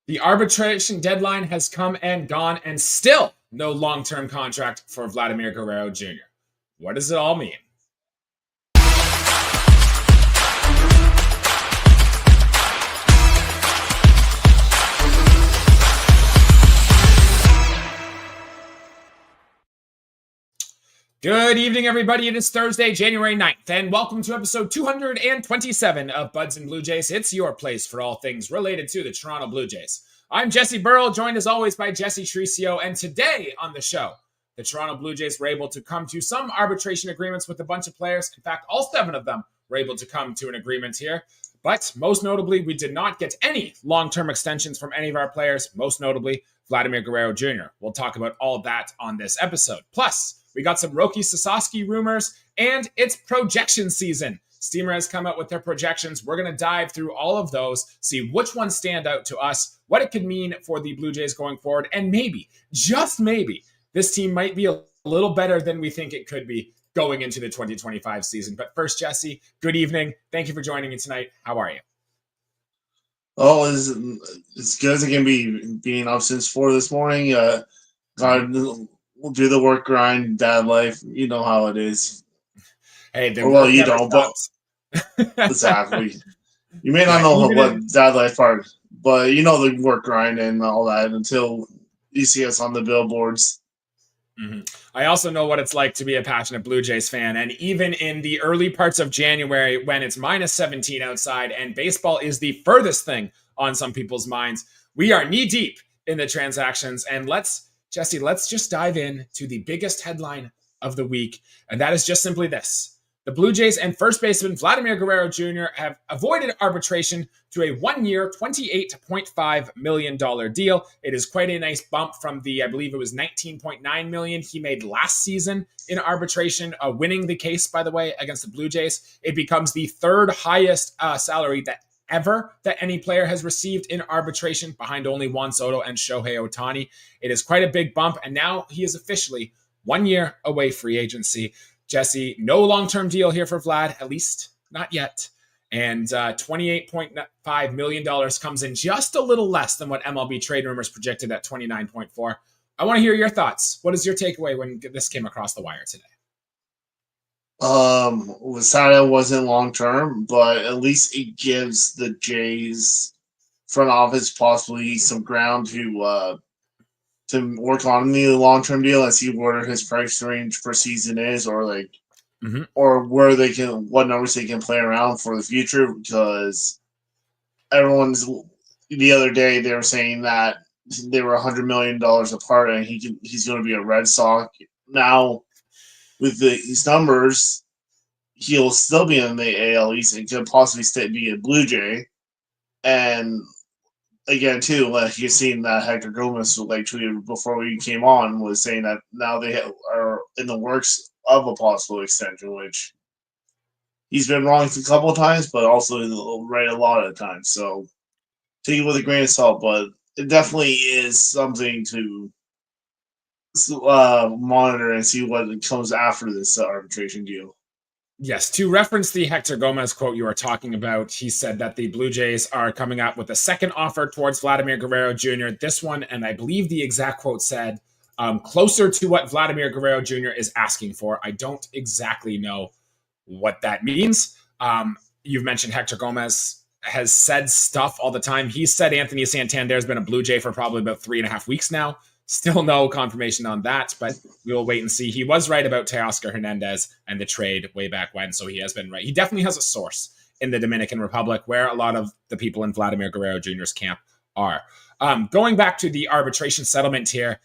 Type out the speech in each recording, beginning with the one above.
The arbitration deadline has come and gone, and still no long-term contract for Vladimir Guerrero Jr. What does it all mean? Good evening, everybody. It is Thursday, January 9th, and welcome to episode 227 of Buds and Blue Jays. It's your place for all things related to the Toronto Blue Jays. I'm Jesse Burrell, joined as always by Jesse Tricio, and today on the show, the Toronto Blue Jays were able to come to some arbitration agreements with a bunch of players. In fact, all 7 of them were able to come to an agreement here. But most notably, we did not get any long-term extensions from any of our players, most notably Vladimir Guerrero Jr. We'll talk about all of that on this episode. Plus, we got some Roki Sasaki rumors, and it's projection season. Steamer has come out with their projections. We're going to dive through all of those, see which ones stand out to us, what it could mean for the Blue Jays going forward, and maybe, just maybe, this team might be a little better than we think it could be going into the 2025 season. But first, Jesse, good evening. Thank you for joining me tonight. How are you? Oh, as good as it can be, being up since 4 this morning. We'll do the work grind, dad life. You know how it is. Hey, well, you don't, but exactly. You may not know what dad life part, but you know the work grind and all that until you see us on the billboards. Mm-hmm. I also know what it's like to be a passionate Blue Jays fan, and even in the early parts of January when it's minus 17 outside and baseball is the furthest thing on some people's minds, we are knee deep in the transactions. And Jesse, let's just dive in to the biggest headline of the week, and that is just simply this. The Blue Jays and first baseman Vladimir Guerrero Jr. have avoided arbitration to a 1-year, $28.5 million deal. It is quite a nice bump from the, I believe it was $19.9 million he made last season in arbitration, winning the case, by the way, against the Blue Jays. It becomes the third highest salary that any player has received in arbitration, behind only Juan Soto and Shohei Ohtani. It is quite a big bump, and now he is officially 1 year away free agency. Jesse, no long-term deal here for Vlad, at least not yet. And $28.5 million comes in just a little less than what MLB trade rumors projected at $29.4. I want to hear your thoughts. What is your takeaway when this came across the wire today? Was sad it wasn't long-term, but at least it gives the Jays front office possibly some ground to work on the long-term deal and see where his price range per season is, or or where what numbers they can play around for the future. Because the other day they were saying that they were $100 million apart, and he's going to be a Red Sox now. With these numbers, he'll still be in the AL East and could possibly be a Blue Jay. And again, too, you've seen that Hector Gomez, tweeted before we came on, was saying that now they are in the works of a possible extension, which he's been wrong a couple of times, but also right a lot of times. So take it with a grain of salt, but it definitely is something to monitor and see what comes after this arbitration deal. Yes, to reference the Hector Gomez quote you were talking about, he said that the Blue Jays are coming up with a second offer towards Vladimir Guerrero Jr. This one, and I believe the exact quote said, closer to what Vladimir Guerrero Jr. is asking for. I don't exactly know what that means. You've mentioned Hector Gomez has said stuff all the time. He said Anthony Santander has been a Blue Jay for probably about 3.5 weeks now. Still no confirmation on that, but we will wait and see. He was right about Teoscar Hernandez and the trade way back when, so he has been right. He definitely has a source in the Dominican Republic where a lot of the people in Vladimir Guerrero Jr.'s camp are. Going back to the arbitration settlement here,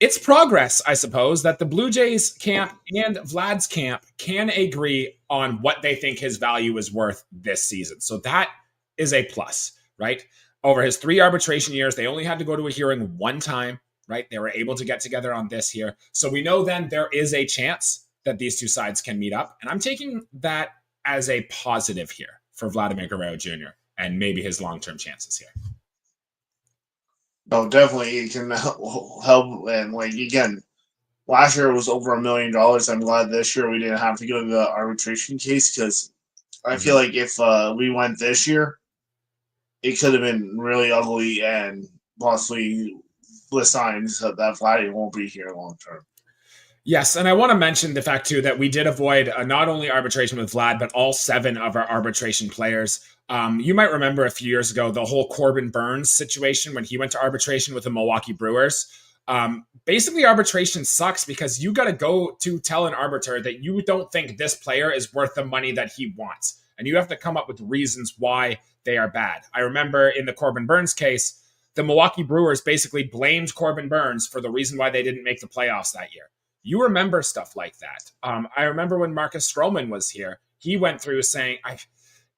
it's progress, I suppose, that the Blue Jays camp and Vlad's camp can agree on what they think his value is worth this season. So that is a plus, right? Over his 3 arbitration years, they only had to go to a hearing one time. Right? They were able to get together on this here. So we know then there is a chance that these two sides can meet up. And I'm taking that as a positive here for Vladimir Guerrero Jr. and maybe his long-term chances here. No, definitely it can help. And again, last year it was over $1 million. I'm glad this year we didn't have to go to the arbitration case, because I feel like if we went this year, it could have been really ugly and possibly the signs that Vladdy won't be here long term. Yes, and I want to mention the fact too that we did avoid not only arbitration with Vlad, but all 7 of our arbitration players. You might remember a few years ago the whole Corbin Burns situation when he went to arbitration with the Milwaukee Brewers. Basically, arbitration sucks because you got to go to tell an arbiter that you don't think this player is worth the money that he wants, and you have to come up with reasons why they are bad. I remember in the Corbin Burns case, the Milwaukee Brewers basically blamed Corbin Burns for the reason why they didn't make the playoffs that year. You remember stuff like that. I remember when Marcus Stroman was here, he went through saying,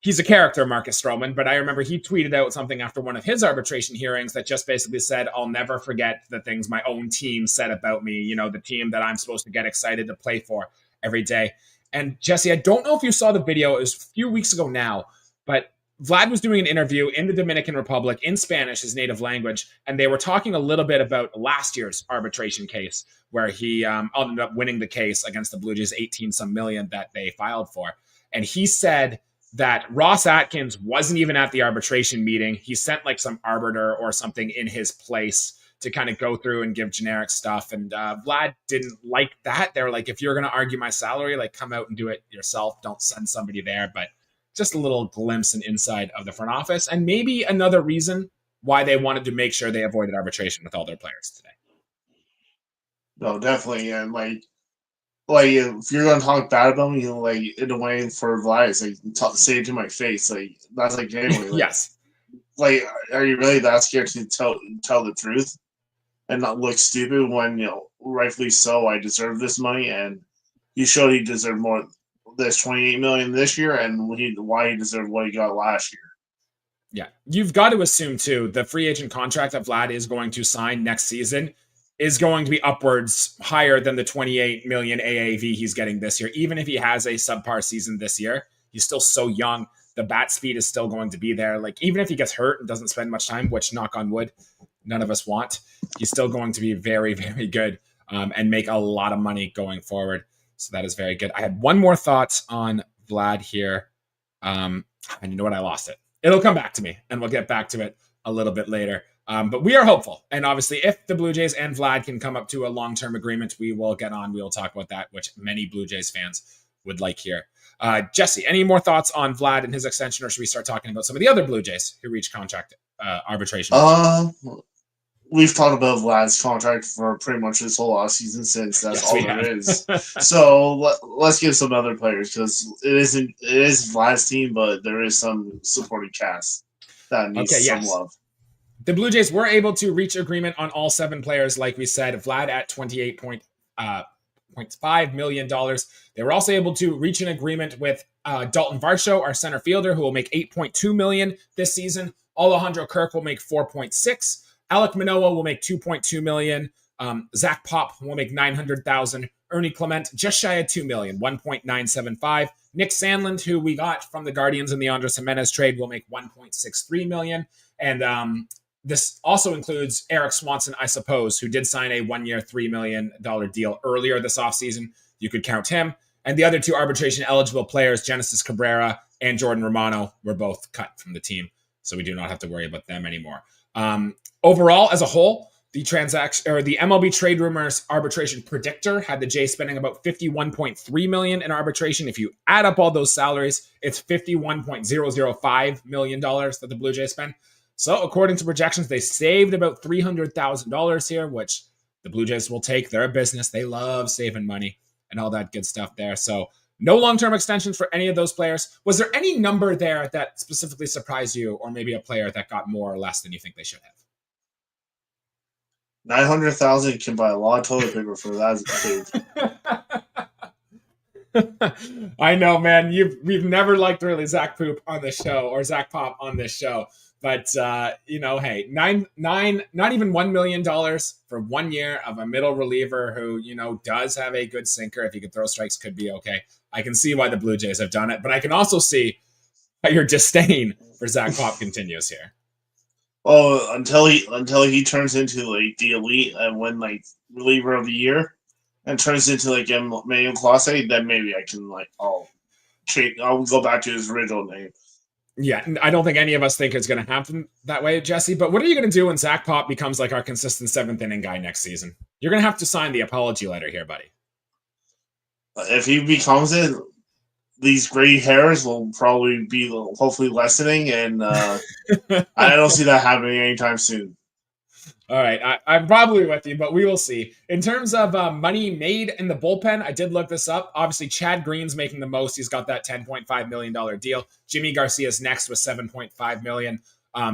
he's a character, Marcus Stroman, but I remember he tweeted out something after one of his arbitration hearings that just basically said, I'll never forget the things my own team said about me, you know, the team that I'm supposed to get excited to play for every day. And Jesse, I don't know if you saw the video, it was a few weeks ago now, but Vlad was doing an interview in the Dominican Republic in Spanish, his native language, and they were talking a little bit about last year's arbitration case where he ended up winning the case against the Blue Jays, 18-some million that they filed for. And he said that Ross Atkins wasn't even at the arbitration meeting. He sent like some arbiter or something in his place to kind of go through and give generic stuff. And Vlad didn't like that. They were like, if you're going to argue my salary, like come out and do it yourself. Don't send somebody there. But just a little glimpse and inside of the front office, and maybe another reason why they wanted to make sure they avoided arbitration with all their players today. No, definitely, and like if you're gonna talk bad about me, you know, like in a way for Vlad, it's like say it to my face, like that's like anyway. Like, yes. Like, are you really that scared to tell the truth and not look stupid when rightfully so? I deserve this money, and he showed he deserved more. This 28 million this year, and why he deserved what he got last year. Yeah, you've got to assume too the free agent contract that Vlad is going to sign next season is going to be upwards higher than the 28 million AAV he's getting this year. Even if he has a subpar season this year, he's still so young. The bat speed is still going to be there. Like even if he gets hurt and doesn't spend much time, which knock on wood, none of us want, he's still going to be very, very good and make a lot of money going forward. So that is very good. I had one more thought on Vlad here. And you know what? I lost it. It'll come back to me, and we'll get back to it a little bit later. But we are hopeful. And obviously, if the Blue Jays and Vlad can come up to a long-term agreement, we will get on. We'll talk about that, which many Blue Jays fans would like here. Jesse, any more thoughts on Vlad and his extension, or should we start talking about some of the other Blue Jays who reached contract arbitration? We've talked about Vlad's contract for pretty much this whole offseason since that's all there is. So let's give some other players because it is Vlad's team, but there is some supporting cast that needs some love. The Blue Jays were able to reach agreement on all 7 players, like we said. Vlad at $28.5 million. They were also able to reach an agreement with Dalton Varsho, our center fielder, who will make $8.2 million this season. Alejandro Kirk will make $4.6. Alek Manoah will make $2.2 million. Zach Pop will make $900,000. Ernie Clement just shy of $2 million, $1.975. Nick Sandlund, who we got from the Guardians in the Andres Jimenez trade, will make $1.63 million. And this also includes Eric Swanson, I suppose, who did sign a 1-year, $3 million deal earlier this offseason. You could count him. And the other 2 arbitration eligible players, Genesis Cabrera and Jordan Romano, were both cut from the team. So we do not have to worry about them anymore. Overall, as a whole, the transaction or the MLB Trade Rumors arbitration predictor had the Jays spending about $51.3 million in arbitration. If you add up all those salaries, it's $51.005 million that the Blue Jays spent. So according to projections, they saved about $300,000 here, which the Blue Jays will take. They're a business. They love saving money and all that good stuff there. So no long-term extensions for any of those players. Was there any number there that specifically surprised you, or maybe a player that got more or less than you think they should have? 900,000 can buy a lot of toilet paper for that. I know, man. We've never liked really Zach Poop on this show or Zach Pop on this show, but hey, not even $1 million for 1 year of a middle reliever who does have a good sinker. If he could throw strikes, could be okay. I can see why the Blue Jays have done it, but I can also see how your disdain for Zach Pop continues here. Oh, until he turns into like the elite and win like reliever of the year, and turns into like Emmanuel Clase, then maybe I can I'll go back to his original name. Yeah, I don't think any of us think it's going to happen that way, Jesse. But what are you going to do when Zach Pop becomes like our consistent seventh inning guy next season? You're going to have to sign the apology letter here, buddy. If he becomes it, these gray hairs will probably be hopefully lessening, and I don't see that happening anytime soon. All right, I'm probably with you, but we will see. In terms of money made in the bullpen, I did look this up. Obviously, Chad Green's making the most. He's got that $10.5 million deal. Jimmy Garcia's next with $7.5 million.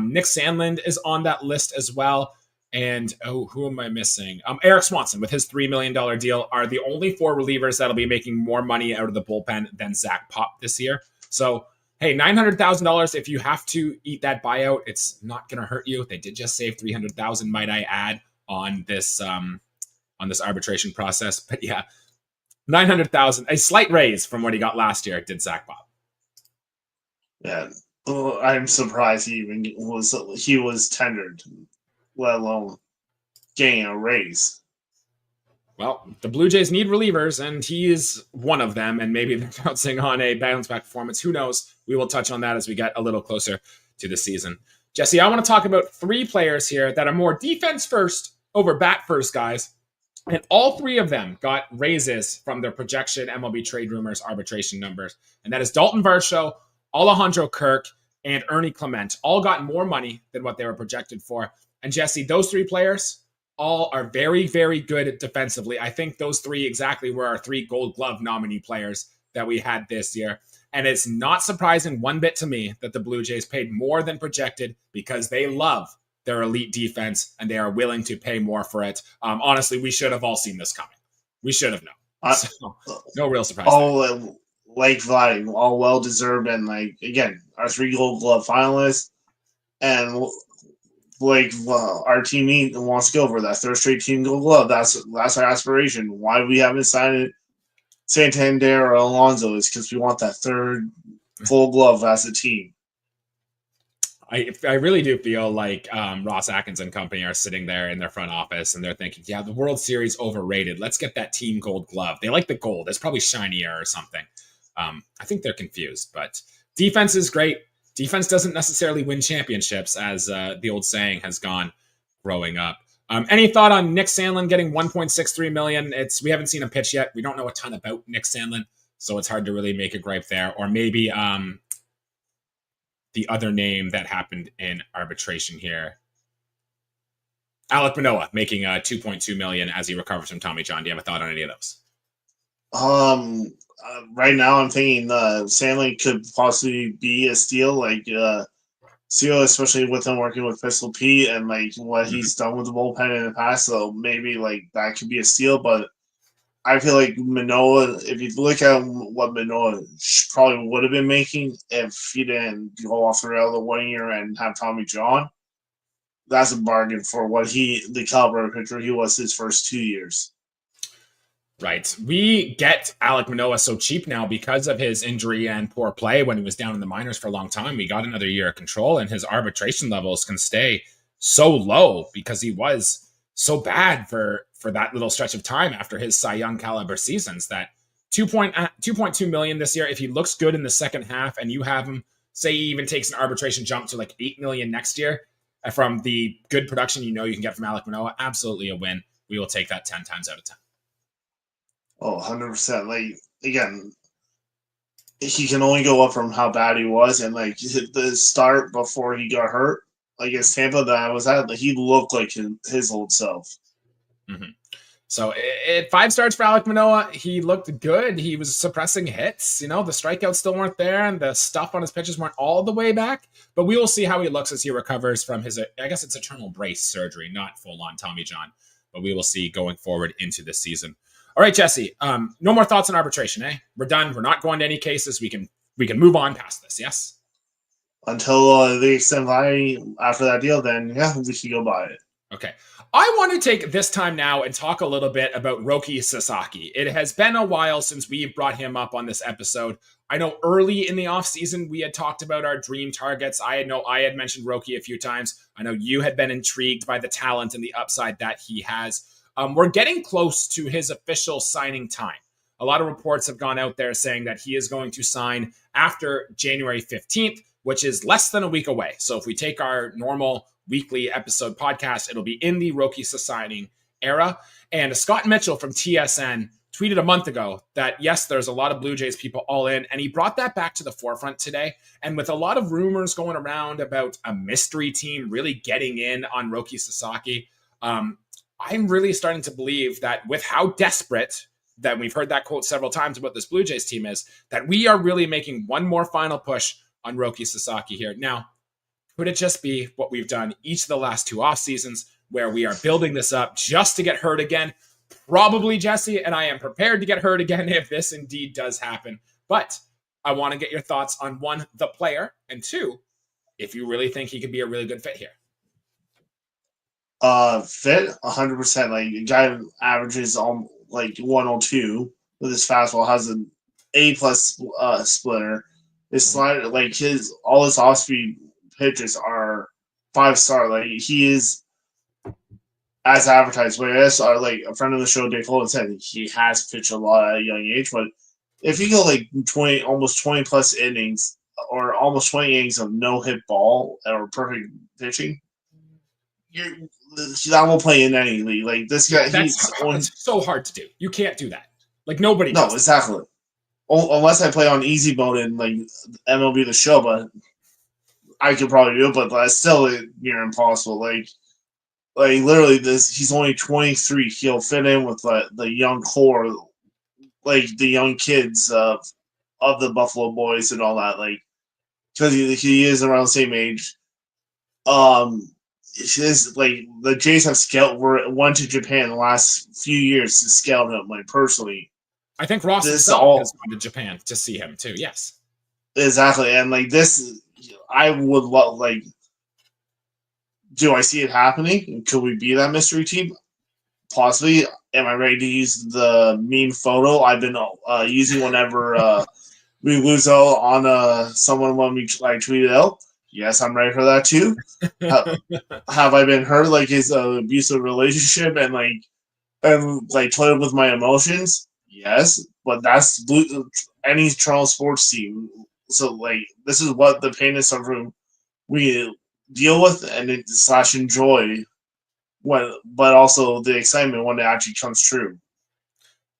Nick Sandlin is on that list as well. And, who am I missing? Eric Swanson with his $3 million deal are the only four relievers that'll be making more money out of the bullpen than Zach Pop this year. So, hey, $900,000. If you have to eat that buyout, it's not going to hurt you. They did just save $300,000, might I add, on this arbitration process. But yeah, $900,000, a slight raise from what he got last year. Did Zach Pop? Yeah, I'm surprised he was tendered, let alone getting a raise. Well, the Blue Jays need relievers, and he is one of them, and maybe they're bouncing on a bounce-back performance. Who knows? We will touch on that as we get a little closer to the season. Jesse, I want to talk about three players here that are more defense first over bat first guys, and all three of them got raises from their projection MLB trade rumors arbitration numbers, and that is Dalton Varsho, Alejandro Kirk, and Ernie Clement. All got more money than what they were projected for. And Jesse, those three players all are very, very good defensively. I think those three exactly were our three Gold Glove nominee players that we had this year. And it's not surprising one bit to me that the Blue Jays paid more than projected because they love their elite defense and they are willing to pay more for it. Honestly, we should have all seen this coming. We should have known. So, no real surprise. Like Vladdy, all well deserved, and like again, our three Gold Glove finalists, and like our team wants to go for that third straight team Gold Glove. That's our aspiration. Why we haven't signed it, Santander or Alonso, is because we want that third Gold Glove as a team. I really do feel like Ross Atkins and company are sitting there in their front office and they're thinking, yeah, the World Series overrated. Let's get that team Gold Glove. They like the gold. It's probably shinier or something. I think they're confused, but defense is great. Defense doesn't necessarily win championships, as the old saying has gone growing up. Any thought on Nick Sandlin getting $1.63 million? We haven't seen him pitch yet. We don't know a ton about Nick Sandlin, so it's hard to really make a gripe there. Or maybe the other name that happened in arbitration here, Alek Manoah making $2.2 million as he recovers from Tommy John. Do you have a thought on any of those? Right now, I'm thinking Sandlin could possibly be a steal, especially with him working with Pistol Pete and like what he's done with the bullpen in the past. So maybe like that could be a steal. But I feel like Manoah, if you look at what Manoah probably would have been making if he didn't go off the rail the 1 year and have Tommy John, that's a bargain for the caliber of pitcher he was his first 2 years. Right. We get Alek Manoah so cheap now because of his injury and poor play when he was down in the minors for a long time. We got another year of control, and his arbitration levels can stay so low because he was so bad for that little stretch of time after his Cy Young caliber seasons. That $2.2 million this year, if he looks good in the second half and you have him, say he even takes an arbitration jump to like $8 million next year from the good production you can get from Alek Manoah, absolutely a win. We will take that 10 times out of 10. Oh, 100%. Like, again, he can only go up from how bad he was. And, like, the start before he got hurt, like, against Tampa that I was at, like, he looked like his old self. Mm-hmm. So, 5 starts for Alek Manoah. He looked good. He was suppressing hits. The strikeouts still weren't there, and the stuff on his pitches weren't all the way back. But we will see how he looks as he recovers from his, I guess it's eternal brace surgery, not full-on Tommy John. But we will see going forward into this season. All right, Jesse, no more thoughts on arbitration, eh? We're done. We're not going to any cases. We can move on past this, yes? Until they extend Vladdy after that deal, then, yeah, we should go buy it. Okay. I want to take this time now and talk a little bit about Roki Sasaki. It has been a while since we've brought him up on this episode. I know early in the offseason we had talked about our dream targets. I had mentioned Roki a few times. I know you had been intrigued by the talent and the upside that he has. We're getting close to his official signing time. A lot of reports have gone out there saying that he is going to sign after January 15th, which is less than a week away. So if we take our normal weekly episode podcast, it'll be in the Roki Sasaki era. And Scott Mitchell from TSN tweeted a month ago that, yes, there's a lot of Blue Jays people all in, and he brought that back to the forefront today. And with a lot of rumors going around about a mystery team really getting in on Roki Sasaki, I'm really starting to believe that with how desperate, that we've heard that quote several times about this Blue Jays team is, that we are really making one more final push on Roki Sasaki here. Now, could it just be what we've done each of the last 2 off seasons, where we are building this up just to get hurt again? Probably, Jesse, and I am prepared to get hurt again if this indeed does happen. But I want to get your thoughts on 1, the player, and 2, if you really think he could be a really good fit here. Fit 100%. Like, a guy averages like 102 with his fastball, has an A+ splitter. His slider, like all his off speed pitches are 5-star. Like, he is as advertised. But yes, like a friend of the show, Dave Holden, said he has pitched a lot at a young age. But if you go like 20, almost 20+ innings, or almost 20 innings of no hit ball or perfect pitching, that will play in any league. Like, this guy, it's so hard to do. You can't do that. Like, nobody. No, exactly. Unless I play on easy mode in like MLB The Show, but I could probably do it. But that's still near impossible. Like literally, he's only 23. He'll fit in with the young core, like the young kids of the Buffalo Boys and all that. Like, because he is around the same age. It's like the Jays have went to Japan the last few years to scout him, like, personally. I think Ross himself has gone to Japan to see him too. Yes, exactly. And like this, I would love. Like, do I see it happening? Could we be that mystery team? Possibly. Am I ready to use the meme photo I've been using whenever we lose out on someone when we tweet it out? Yes, I'm ready for that too. Have I been hurt, like his abusive relationship and toyed with my emotions? Yes, but that's any Toronto sports team. So like, this is what the pain and suffering we deal with, and enjoy but also the excitement when it actually comes true.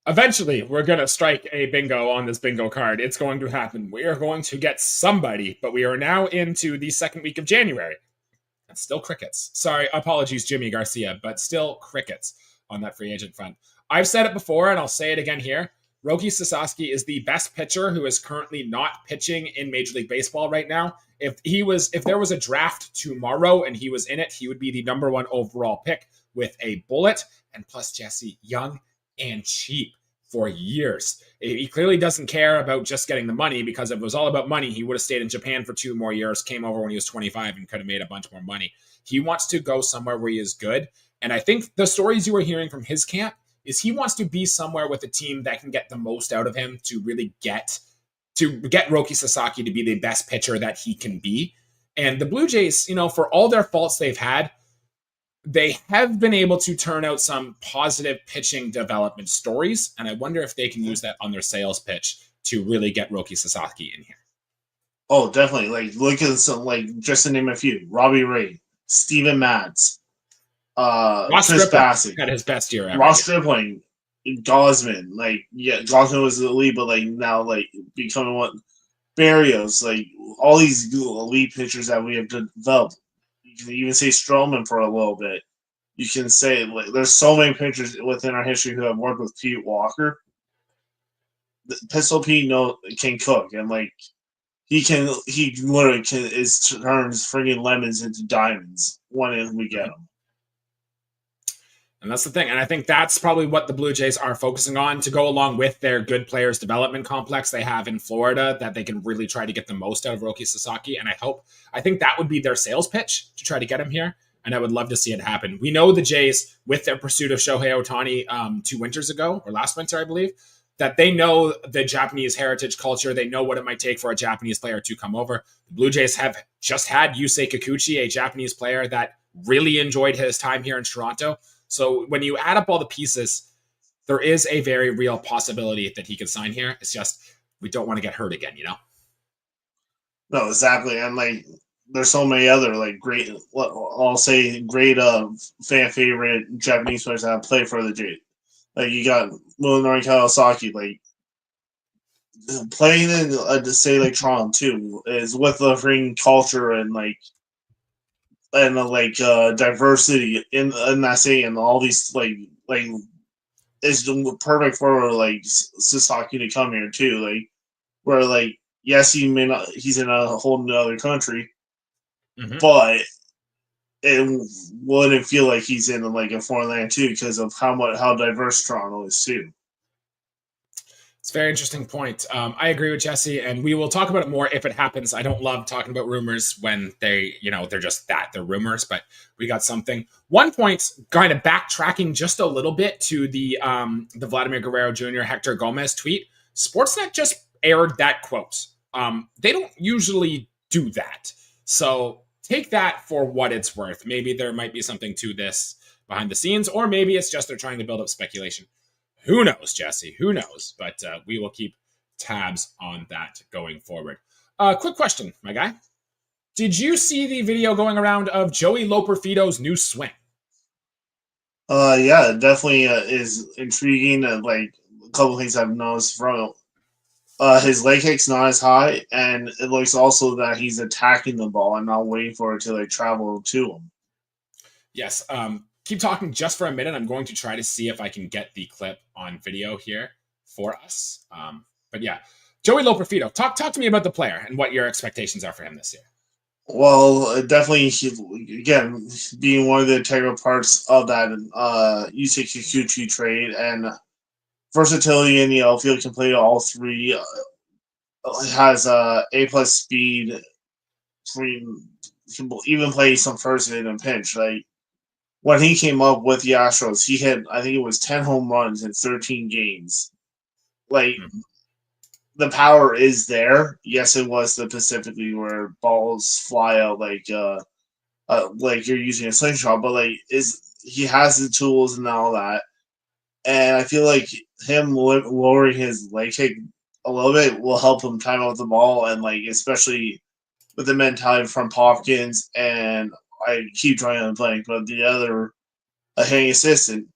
Eventually, we're going to strike a bingo on this bingo card. It's going to happen. We are going to get somebody, but we are now into the second week of January. That's still crickets. Sorry, apologies, Jimmy Garcia, but still crickets on that free agent front. I've said it before, and I'll say it again here. Roki Sasaki is the best pitcher who is currently not pitching in Major League Baseball right now. If there was a draft tomorrow and he was in it, he would be the number 1 overall pick with a bullet. And plus, Jesse, young and cheap for years. He clearly doesn't care about just getting the money, because if it was all about money, he would have stayed in Japan for 2 more years, came over when he was 25 and could have made a bunch more money. He wants to go somewhere where he is good. And I think the stories you were hearing from his camp is he wants to be somewhere with a team that can get the most out of him to really get Roki Sasaki to be the best pitcher that he can be. And the Blue Jays, for all their faults they've had, they have been able to turn out some positive pitching development stories, and I wonder if they can use that on their sales pitch to really get Roki Sasaki in here. Oh, definitely. Like, look at some, just to name a few: Robbie Ray, Steven Matz, Chris Bassett had his best year ever. Ross Stripling, Gosman. Gosman was the lead, but now becoming what Barrios. All these elite pitchers that we have developed. You can even say Stroman for a little bit. You can say there's so many pitchers within our history who have worked with Pete Walker. Pistol Pete can cook, and he literally turns friggin' lemons into diamonds when we get them. And that's the thing. And I think that's probably what the Blue Jays are focusing on to go along with their good players development complex they have in Florida, that they can really try to get the most out of Roki Sasaki. And I think that would be their sales pitch to try to get him here. And I would love to see it happen. We know the Jays, with their pursuit of Shohei Ohtani 2 winters ago, or last winter, I believe, that they know the Japanese heritage culture. They know what it might take for a Japanese player to come over. The Blue Jays have just had Yusei Kikuchi, a Japanese player that really enjoyed his time here in Toronto. So when you add up all the pieces, there is a very real possibility that he could sign here. It's just we don't want to get hurt again, No, exactly, and like there's so many other like great, I'll say great fan favorite Japanese players that play for the J. Like you got Munenori Kawasaki, like playing in say like Toronto too is with the ring culture and diversity in that city and all these like is perfect for like Sasaki to come here too. Like where like yes he may not he's in a whole other country, but it wouldn't feel like he's in like a foreign land too because of how diverse Toronto is too. It's a very interesting point. I agree with Jesse, and we will talk about it more if it happens. I don't love talking about rumors when they're just that. They're rumors, but we got something. One point, kind of backtracking just a little bit to the Vladimir Guerrero Jr. Hector Gomez tweet. Sportsnet just aired that quote. They don't usually do that. So take that for what it's worth. Maybe there might be something to this behind the scenes, or maybe it's just they're trying to build up speculation. Who knows, Jesse? Who knows? But we will keep tabs on that going forward. Quick question, my guy. Did you see the video going around of Joey Loperfido's new swing? Yeah, it definitely is intriguing. Like a couple things I've noticed from his leg kick's not as high, and it looks also that he's attacking the ball and not waiting for it to like travel to him. Yes. Keep talking just for a minute. I'm going to try to see if I can get the clip on video here for us. But yeah, Joey Loperfido. Talk to me about the player and what your expectations are for him this year. Well, definitely, again, being one of the integral parts of that Yusei Kikuchi trade and versatility in the outfield, can play all three. Has A plus speed, can even play some first in a pinch. Like when he came up with the Astros, he hit I think it was 10 home runs in 13 games. Like the power is there. Yes, it was the Pacifically where balls fly out like you're using a slingshot, but like is he has the tools and all that. And I feel like him lowering his leg kick a little bit will help him time out the ball, and like especially with the mentality from Popkins and I keep trying to play, but the other hitting assistant,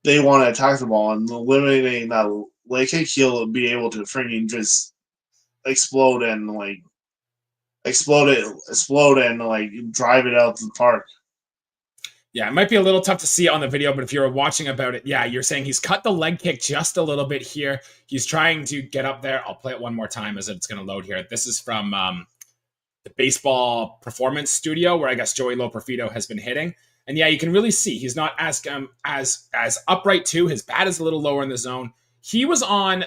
they want to attack the ball and eliminating that leg kick, he'll be able to freaking just explode and like explode and like drive it out to the park. Yeah, it might be a little tough to see on the video, but if you're watching about it, yeah, you're saying he's cut the leg kick just a little bit here. He's trying to get up there. I'll play it one more time as it's going to load here. This is from the baseball performance studio where I guess Joey Loperfido has been hitting. And yeah, you can really see he's not as upright too. His bat is a little lower in the zone. He was on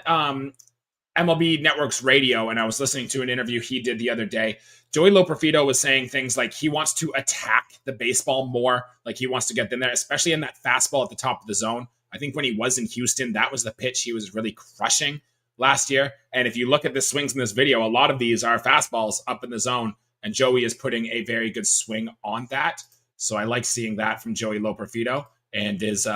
MLB Network's radio, and I was listening to an interview he did the other day. Joey Loperfido was saying things like he wants to attack the baseball more, like he wants to get in there, especially in that fastball at the top of the zone. I think when he was in Houston, that was the pitch he was really crushing last year. And if you look at the swings in this video, a lot of these are fastballs up in the zone, and Joey is putting a very good swing on that. So I like seeing that from Joey Loperfido, and is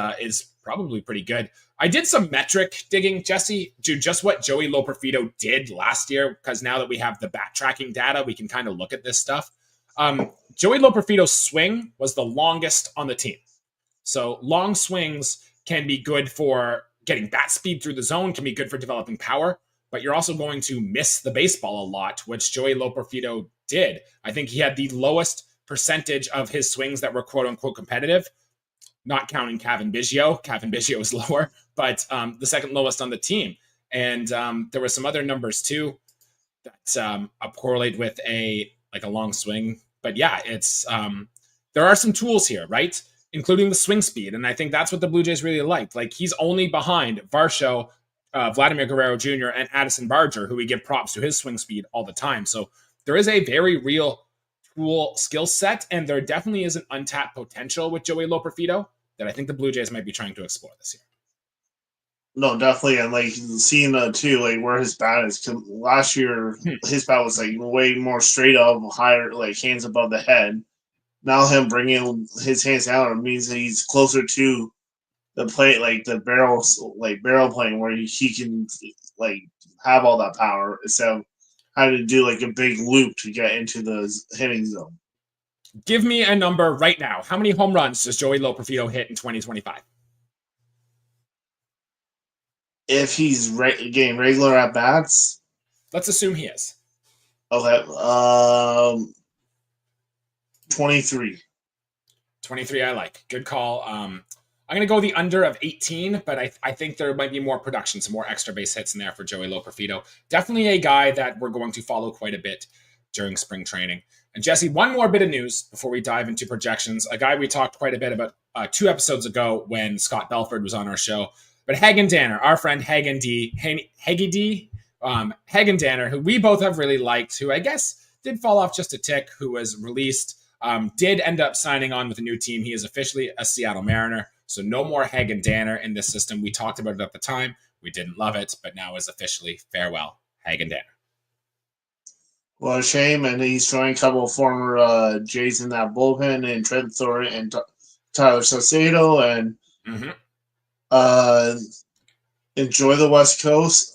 probably pretty good. I did some metric digging, Jesse, to just what Joey Loperfido did last year, because now that we have the backtracking data, we can kind of look at this stuff. Joey Loperfido's swing was the longest on the team. So long swings can be good for getting bat speed through the zone, can be good for developing power, but you're also going to miss the baseball a lot, which Joey Loperfido did. I think he had the lowest percentage of his swings that were quote unquote competitive, not counting Cavan Biggio. Cavan Biggio is lower, but the second lowest on the team. And there were some other numbers too that correlate with a long swing. But yeah, it's there are some tools here, right? Including the swing speed. And I think that's what the Blue Jays really liked. Like he's only behind Varsho, Vladimir Guerrero Jr., and Addison Barger, who we give props to his swing speed all the time. So there is a very real tool skill set, and there definitely is an untapped potential with Joey Loperfido that I think the Blue Jays might be trying to explore this year. No, definitely, and like seeing too, like where his bat is. Last year, his bat was like way more straight up, higher, like hands above the head. Now him bringing his hands down means that he's closer to the plate, like the barrel playing, where he can like have all that power instead of had to do like a big loop to get into the hitting zone. Give me a number right now. How many home runs does Joey Loperfido hit in 2025? If he's getting regular at bats, let's assume he is. Okay, 23. 23, I like. Good call. I'm going to go the under of 18, but I think there might be more production, some more extra base hits in there for Joey Loperfido. Definitely a guy that we're going to follow quite a bit during spring training. And Jesse, one more bit of news before we dive into projections. A guy we talked quite a bit about 2 episodes ago when Scott Belford was on our show. But Hagen Danner, our friend Hagen Danner, who we both have really liked, who I guess did fall off just a tick, who was released, did end up signing on with a new team. He is officially a Seattle Mariner. So no more Hagen Danner in this system. We talked about it at the time. We didn't love it, but now is officially farewell, Hagen Danner. Well, a shame, and he's throwing a couple of former Jays in that bullpen, and Trent Thornton and Tyler Saucedo, and enjoy the West Coast.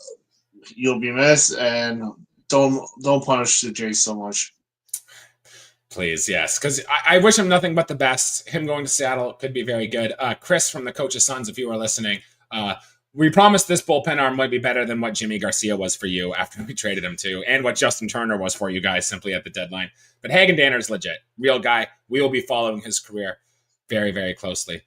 You'll be missed, and don't punish the Jays so much. Please, yes, because I wish him nothing but the best. Him going to Seattle could be very good. Chris from the Coach's Sons, if you are listening, we promised this bullpen arm might be better than what Jimmy Garcia was for you after we traded him to, and what Justin Turner was for you guys simply at the deadline. But Hagen Danner is legit. Real guy. We will be following his career very, very closely.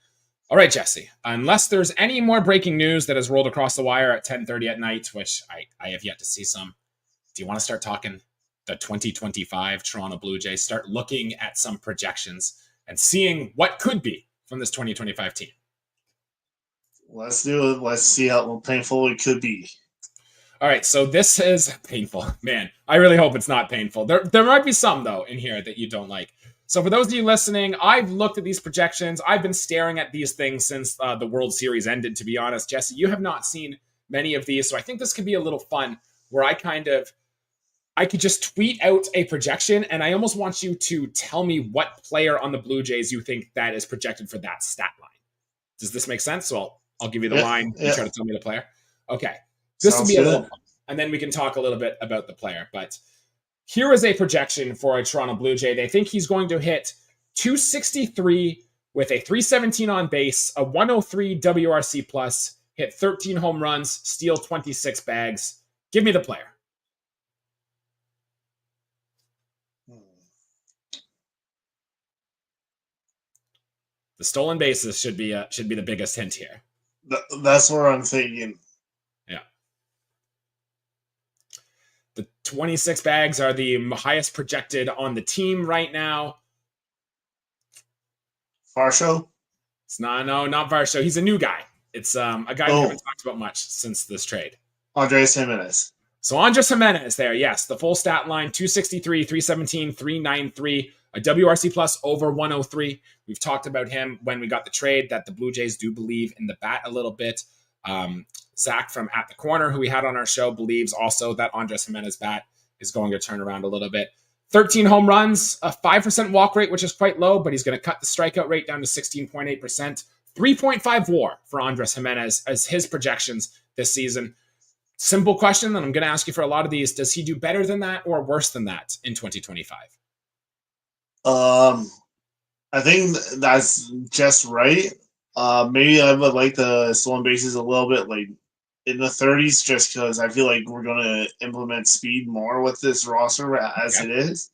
All right, Jesse, unless there's any more breaking news that has rolled across the wire at 10:30 at night, which I have yet to see some, do you want to start talking the 2025 Toronto Blue Jays, start looking at some projections and seeing what could be from this 2025 team? Let's do it. Let's see how painful it could be. All right, so this is painful. Man, I really hope it's not painful. There might be some, though, in here that you don't like. So for those of you listening, I've looked at these projections. I've been staring at these things since the World Series ended, to be honest. Jesse, you have not seen many of these, so I think this could be a little fun where I could just tweet out a projection, and I almost want you to tell me what player on the Blue Jays you think that is projected for that stat line. Does this make sense? So I'll give you the line. You try to tell me the player. Okay. This will be a little fun, and then we can talk a little bit about the player. But here is a projection for a Toronto Blue Jay. They think he's going to hit 263 with a 317 on base, a 103 WRC plus, hit 13 home runs, steal 26 bags. Give me the player. The stolen bases should be the biggest hint here. That's what I'm thinking. Yeah. The 26 bags are the highest projected on the team right now. Varsho? It's not Varsho. He's a new guy. It's a guy we haven't talked about much since this trade. Andres Jimenez. So Andres Jimenez there, yes. The full stat line, 263, 317, 393, a WRC plus over 103. We've talked about him when we got the trade, that the Blue Jays do believe in the bat a little bit. Zach from At the Corner, who we had on our show, believes also that Andres Jimenez bat is going to turn around a little bit. 13 home runs, a 5% walk rate, which is quite low, but he's going to cut the strikeout rate down to 16.8%. 3.5 WAR for Andres Jimenez as his projections this season. Simple question, and I'm going to ask you for a lot of these. Does he do better than that or worse than that in 2025? I think that's just right. Maybe I would like the stolen bases a little bit like in the 30s, just because I feel like we're going to implement speed more with this roster as it is.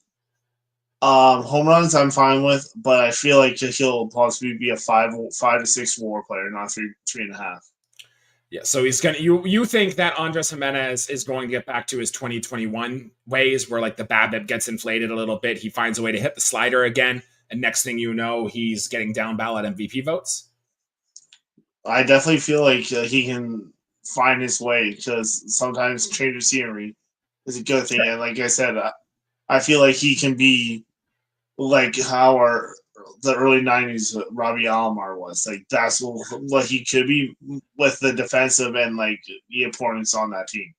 Home runs I'm fine with, but I feel like he'll possibly be a 5 to 6 WAR player, not 3.5. Yeah, so he's gonna. You think that Andres Jimenez is going to get back to his 2021 ways, where like the BABIP gets inflated a little bit, he finds a way to hit the slider again, and next thing you know, he's getting down ballot MVP votes? I definitely feel like he can find his way, because sometimes change of scenery is a good thing. And like I said, I feel like he can be like how the early 90s Robbie Alomar was. Like that's what he could be with the defensive and like the opponents on that team.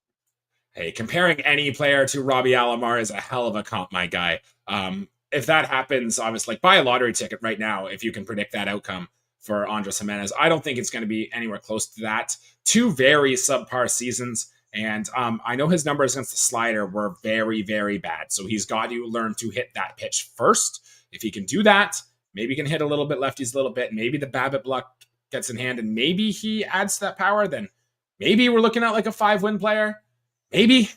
Hey, comparing any player to Robbie Alomar is a hell of a comp, my guy. If that happens, obviously, like buy a lottery ticket right now if you can predict that outcome for Andres Jimenez. I don't think it's going to be anywhere close to that. 2 very subpar seasons. And I know his numbers against the slider were very, very bad. So he's got to learn to hit that pitch first. If he can do that, maybe he can hit a little bit lefties a little bit. Maybe the BABIP luck gets in hand and maybe he adds to that power. Then maybe we're looking at like a 5-win player. Maybe.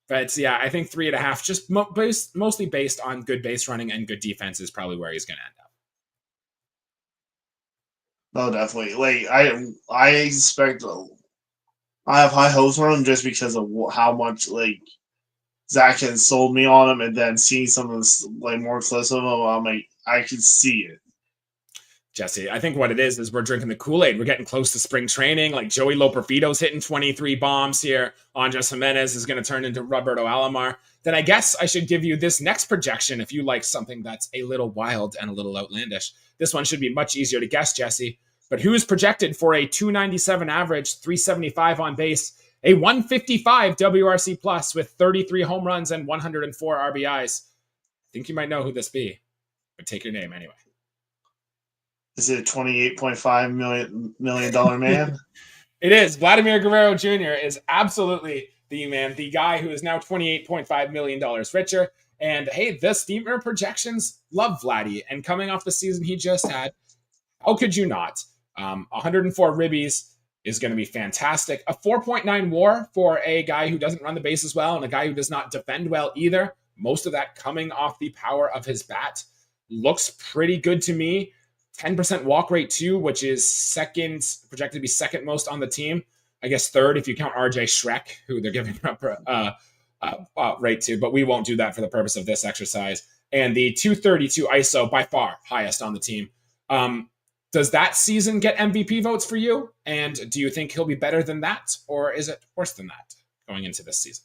But yeah, I think 3.5, just mostly based on good base running and good defense, is probably where he's going to end up. No, definitely. Like I expect I have high hopes for him just because of how much like Zach has sold me on him, and then seeing some of this like more clips of him, I'm like I can see it. Jesse, I think what it is we're drinking the Kool-Aid. We're getting close to spring training. Like Joey Loperfido's hitting 23 bombs here. Andres Jimenez is going to turn into Roberto Alomar. Then I guess I should give you this next projection if you like something that's a little wild and a little outlandish. This one should be much easier to guess, Jesse. But who is projected for a 297 average, 375 on base, a 155 WRC plus with 33 home runs and 104 RBIs? I think you might know who this be, but take your name anyway. Is it a $28.5 million man? It is. Vladimir Guerrero Jr. is absolutely the man, the guy who is now $28.5 million richer. And hey, the Steamer projections love Vladdy. And coming off the season he just had, how could you not? 104 ribbies is going to be fantastic. A 4.9 WAR for a guy who doesn't run the bases well and a guy who does not defend well either. Most of that coming off the power of his bat. Looks pretty good to me. 10% walk rate too, which is projected to be second most on the team. I guess third if you count RJ Shrek, who they're giving up rate to, but we won't do that for the purpose of this exercise. And the 232 ISO, by far highest on the team. Does that season get MVP votes for you? And do you think he'll be better than that, or is it worse than that going into this season?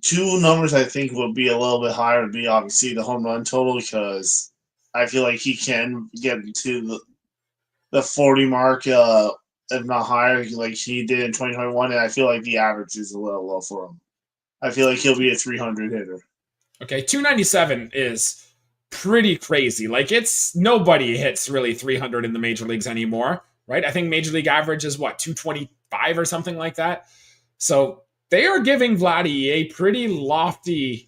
Two numbers I think would be a little bit higher would be obviously the home run total, because I feel like he can get to the 40 mark, if not higher, like he did in 2021. And I feel like the average is a little low for him. I feel like he'll be a 300 hitter. Okay, 297 is pretty crazy. Like nobody hits really 300 in the major leagues anymore, right? I think major league average is 225 or something like that. So they are giving Vladdy a pretty lofty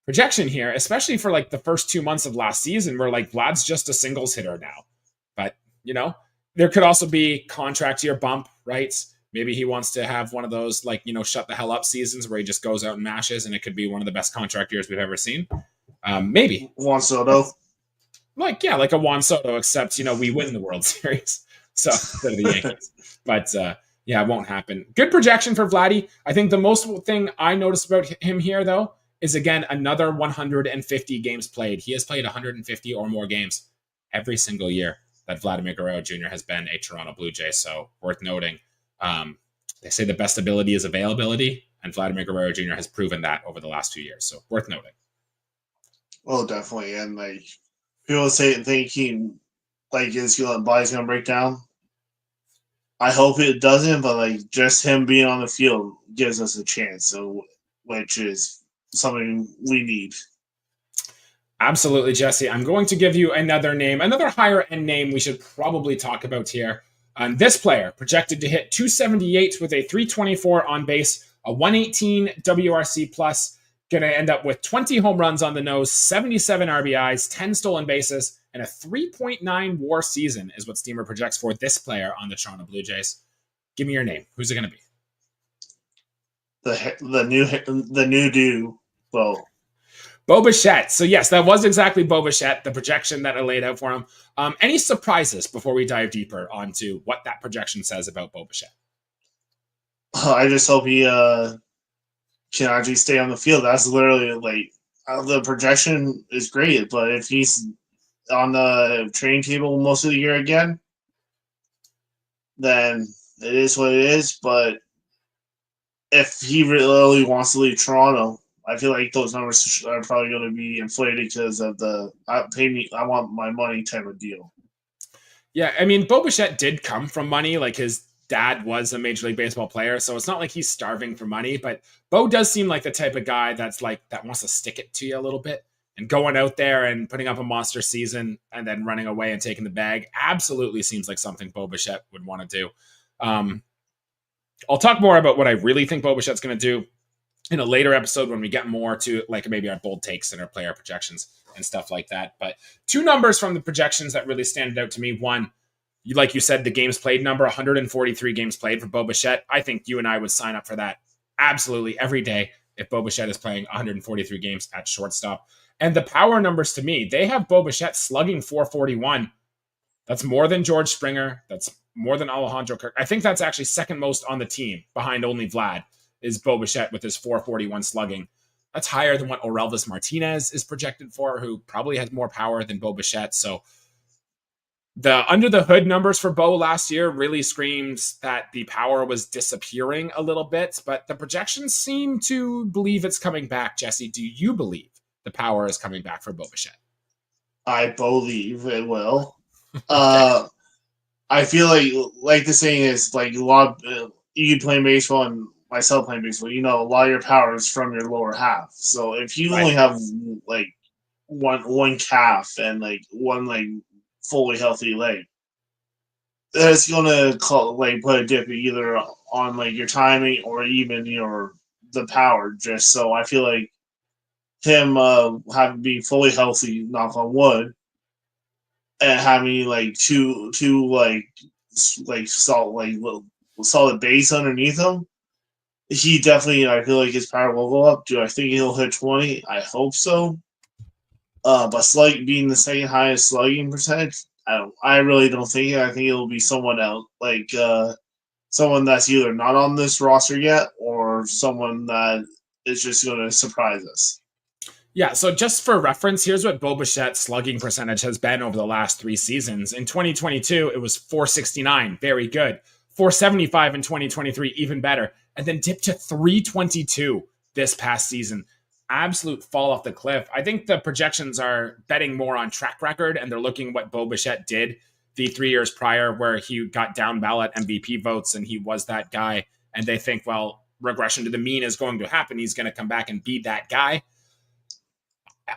projection here, especially for like the first 2 months of last season where like Vlad's just a singles hitter now. But, there could also be contract year bump, right? Maybe he wants to have one of those like, shut the hell up seasons where he just goes out and mashes, and it could be one of the best contract years we've ever seen. Maybe. Juan Soto. Like a Juan Soto, except, we win the World Series. So instead of the Yankees. But yeah, it won't happen. Good projection for Vladdy. I think the most thing I noticed about him here, though, is again another 150 games played. He has played 150 or more games every single year that Vladimir Guerrero Jr. has been a Toronto Blue Jay. So worth noting. They say the best ability is availability, and Vladimir Guerrero Jr. has proven that over the last few years. So worth noting. Oh, definitely. And like people think his body's gonna break down. I hope it doesn't, but like just him being on the field gives us a chance. So, which is something we need. Absolutely, Jesse. I'm going to give you another name, another higher end name we should probably talk about here. This player projected to hit 278 with a 324 on base, a 118 WRC plus, going to end up with 20 home runs on the nose, 77 RBIs, 10 stolen bases, and a 3.9 WAR season is what Steamer projects for this player on the Toronto Blue Jays. Give me your name. Who's it going to be? The new dude, Bo Bichette. So yes, that was exactly Bo Bichette, the projection that I laid out for him. Any surprises before we dive deeper onto what that projection says about Bo Bichette? I just hope he can actually stay on the field. That's literally like the projection is great, but if he's on the training table most of the year again, then it is what it is. But if he really wants to leave Toronto, I feel like those numbers are probably going to be inflated because of the I want my money type of deal. Yeah, I mean, Bo Bichette did come from money. Like his dad was a Major League Baseball player, so it's not like he's starving for money. But Bo does seem like the type of guy that wants to stick it to you a little bit, and going out there and putting up a monster season and then running away and taking the bag absolutely seems like something Bo Bichette would want to do. I'll talk more about what I really think Bo Bichette's going to do in a later episode when we get more to like maybe our bold takes and our player projections and stuff like that. But two numbers from the projections that really stand out to me. One, like you said, the games played number, 143 games played for Bo Bichette. I think you and I would sign up for that absolutely every day if Bo Bichette is playing 143 games at shortstop. And the power numbers to me, they have Bo Bichette slugging 441. That's more than George Springer. That's more than Alejandro Kirk. I think that's actually second most on the team behind only Vlad is Bo Bichette with his 441 slugging. That's higher than what Orelvis Martinez is projected for, who probably has more power than Bo Bichette. So the under the hood numbers for Bo last year really screams that the power was disappearing a little bit, but the projections seem to believe it's coming back. Jesse, do you believe the power is coming back for Bo Bichette? I believe it will. Okay. I feel like the saying is like a lot. You playing baseball and myself playing baseball. You know, a lot of your power is from your lower half. So if you only have like one calf and like one like fully healthy leg, that's gonna put a dip either on like your timing or even your the power. Just so I feel like him having being fully healthy, knock on wood, and having like two solid base underneath him, he definitely I feel like his power will go up. Do I think he'll hit 20? I hope so. But being the second highest slugging percentage, I really don't think it. I think it'll be someone else, like someone that's either not on this roster yet or someone that is just going to surprise us. Yeah, so just for reference, here's what Bo Bichette's slugging percentage has been over the last 3 seasons. In 2022, it was 469, very good. 475 in 2023, even better. And then dipped to 322 this past season. Absolute fall off the cliff. I think the projections are betting more on track record, and they're looking what Bo Bichette did the 3 years prior, where he got down ballot MVP votes and he was that guy. And they think, well, regression to the mean is going to happen. He's going to come back and be that guy.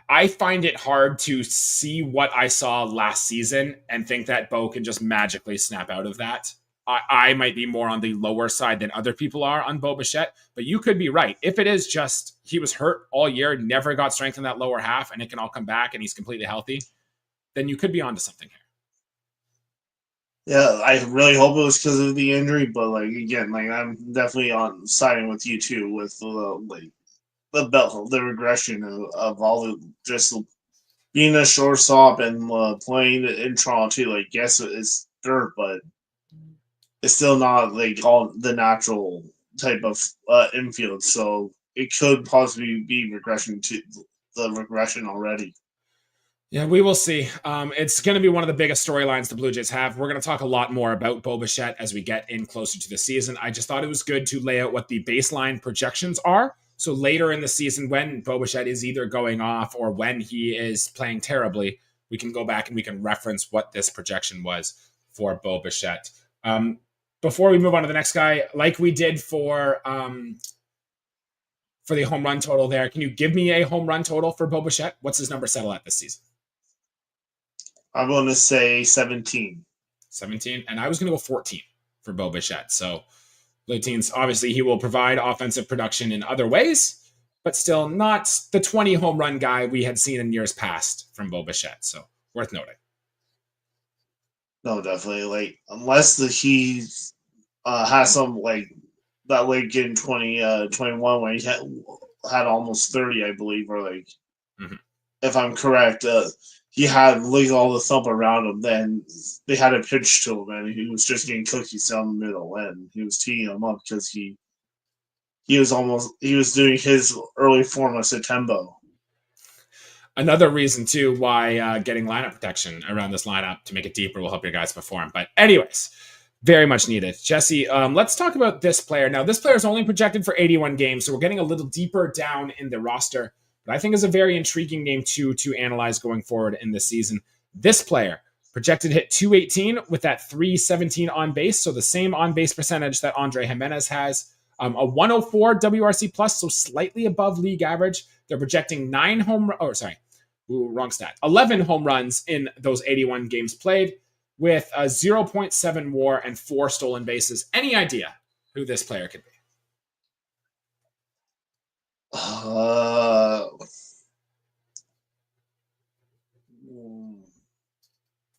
I find it hard to see what I saw last season and think that Bo can just magically snap out of that. I might be more on the lower side than other people are on Bo Bichette, but you could be right. If it is just he was hurt all year, never got strength in that lower half, and it can all come back and he's completely healthy, then you could be onto something here. Yeah, I really hope it was because of the injury, but like again, like I'm definitely on siding with you too with the regression of all the just being a shortstop and playing in Toronto too. Like, yes, it's dirt, but it's still not like all the natural type of infield. So it could possibly be regression to the regression already. Yeah, we will see. It's going to be one of the biggest storylines the Blue Jays have. We're going to talk a lot more about Bo Bichette as we get in closer to the season. I just thought it was good to lay out what the baseline projections are. So later in the season, when Bo Bichette is either going off or when he is playing terribly, we can go back and we can reference what this projection was for Bo Bichette. Before we move on to the next guy, like we did for the home run total there, can you give me a home run total for Bo Bichette? What's his number settle at this season? I'm going to say 17. 17, and I was going to go 14 for Bo Bichette. So Blue Teens, obviously he will provide offensive production in other ways, but still not the 20 home run guy we had seen in years past from Bo Bichette. So worth noting. No, definitely. Like, unless he has some, like, that late in 2021 when he had almost 30, I believe, or like, if I'm correct, he had like all the thump around him. Then they had a pitch to him, and he was just getting cookies down the middle, and he was teeing him up because he was doing his early form of September. Another reason too why getting lineup protection around this lineup to make it deeper will help your guys perform. But anyways, very much needed. Jesse, let's talk about this player. Now, this player is only projected for 81 games, so we're getting a little deeper down in the roster. But I think is a very intriguing name to analyze going forward in this season. This player projected hit 218 with that 317 on base, so the same on base percentage that Andre Jimenez has. A 104 WRC plus, so slightly above league average. They're projecting 11 home runs in those 81 games played with a 0.7 WAR and 4 stolen bases. Any idea who this player could be.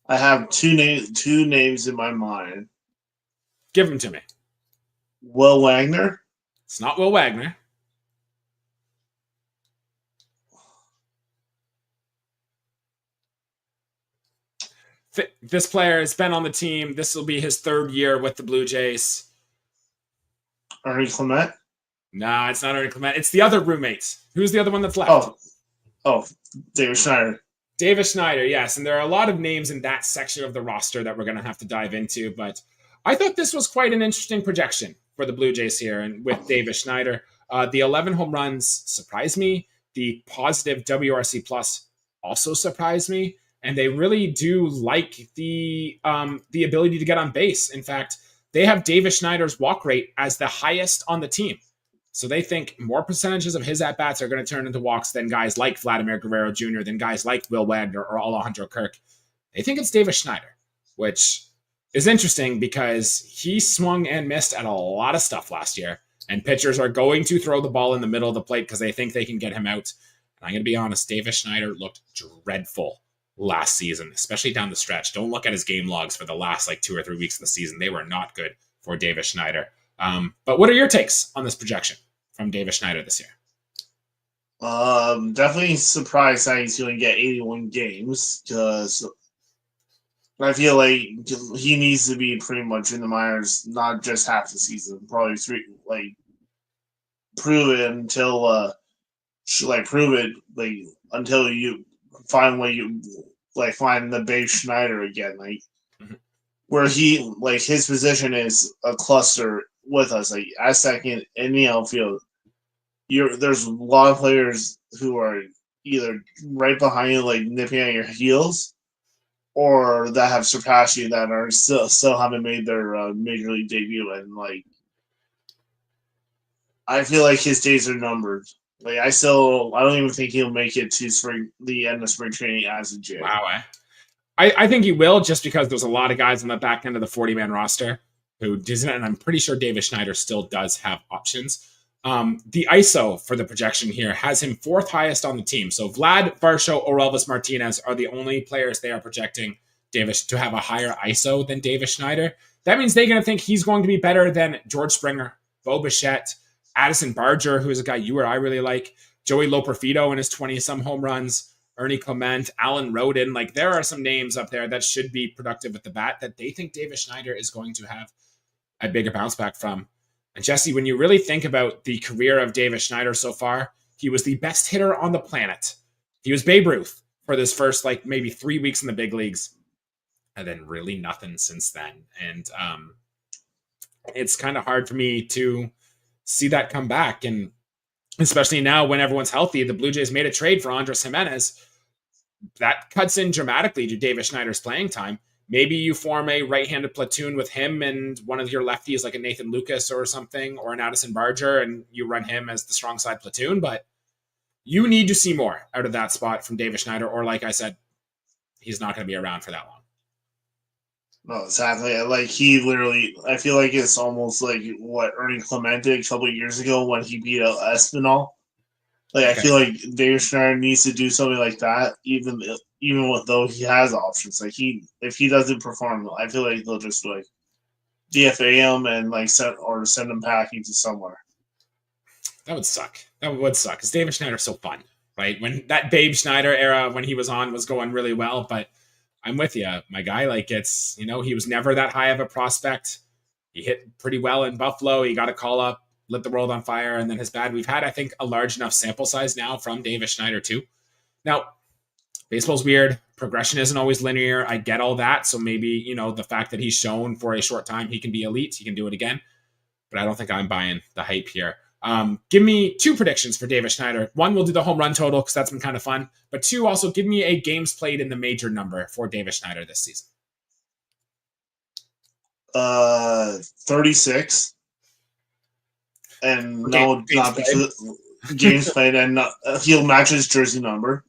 I have two names in my mind. Give them to me. Will Wagner. It's not Will Wagner. This player has been on the team. This will be his third year with the Blue Jays. Ernie Clement? Nah, it's not Ernie Clement. It's the other roommate. Who's the other one that's left? David Schneider. David Schneider, yes. And there are a lot of names in that section of the roster that we're going to have to dive into. But I thought this was quite an interesting projection for the Blue Jays here. And with David Schneider, the 11 home runs surprised me. The positive WRC plus also surprised me. And they really do like the ability to get on base. In fact, they have David Schneider's walk rate as the highest on the team. So they think more percentages of his at-bats are going to turn into walks than guys like Vladimir Guerrero Jr., than guys like Will Wagner or Alejandro Kirk. They think it's David Schneider, which is interesting because he swung and missed at a lot of stuff last year. And pitchers are going to throw the ball in the middle of the plate because they think they can get him out. And I'm going to be honest, David Schneider looked dreadful last season, especially down the stretch. Don't look at his game logs for the last 2 or 3 weeks of the season. They were not good for David Schneider. But what are your takes on this projection from David Schneider this year? Definitely surprised that he's going to get 81 games because I feel like he needs to be pretty much in the minors, not just half the season, probably 3. Prove it until until you find find the Babe Schneider again, where he his position is a cluster with us, as second in the outfield. There's a lot of players who are either right behind you, nipping at your heels, or that have surpassed you that are still haven't made their major league debut, and I feel like his days are numbered. I don't even think he'll make it to the end of spring training as a J. Wow. I think he will, just because there's a lot of guys on the back end of the 40-man roster who doesn't, and I'm pretty sure David Schneider still does have options. The ISO for the projection here has him 4th highest on the team. So Vlad, Varsho, or Elvis Martinez are the only players they are projecting David to have a higher ISO than David Schneider. That means they're going to think he's going to be better than George Springer, Bo Bichette, Addison Barger, who is a guy you or I really like, Joey Loperfido in his 20-some home runs, Ernie Clement, Alan Roden. There are some names up there that should be productive with the bat that they think David Schneider is going to have a bigger bounce back from. And Jesse, when you really think about the career of David Schneider so far, he was the best hitter on the planet. He was Babe Ruth for this first maybe 3 weeks in the big leagues, and then really nothing since then. And it's kind of hard for me to see that come back. And especially now when everyone's healthy, the Blue Jays made a trade for Andres Jimenez. That cuts in dramatically to David Schneider's playing time. Maybe you form a right-handed platoon with him and one of your lefties like a Nathan Lucas or something, or an Addison Barger, and you run him as the strong side platoon. But you need to see more out of that spot from David Schneider, or like I said, he's not going to be around for that long. No, exactly. He literally, I feel like it's almost like what Ernie Clement did a couple of years ago when he beat out Espinal. I feel like David Schneider needs to do something like that, even though he has options. If he doesn't perform, I feel like they'll just DFA him and send him packing to somewhere. That would suck. That would suck because David Schneider's so fun, right? When that Babe Schneider era when he was on was going really well, but I'm with you, my guy. He was never that high of a prospect. He hit pretty well in Buffalo. He got a call up, lit the world on fire, and then his bad. We've had, I think, a large enough sample size now from David Schneider too. Now, baseball's weird. Progression isn't always linear. I get all that. So maybe, the fact that he's shown for a short time he can be elite, he can do it again. But I don't think I'm buying the hype here. Give me 2 predictions for David Schneider. 1, we'll do the home run total because that's been kind of fun. But 2, also give me a games played in the major number for David Schneider this season. 36. And not because games played, and he'll match his jersey number.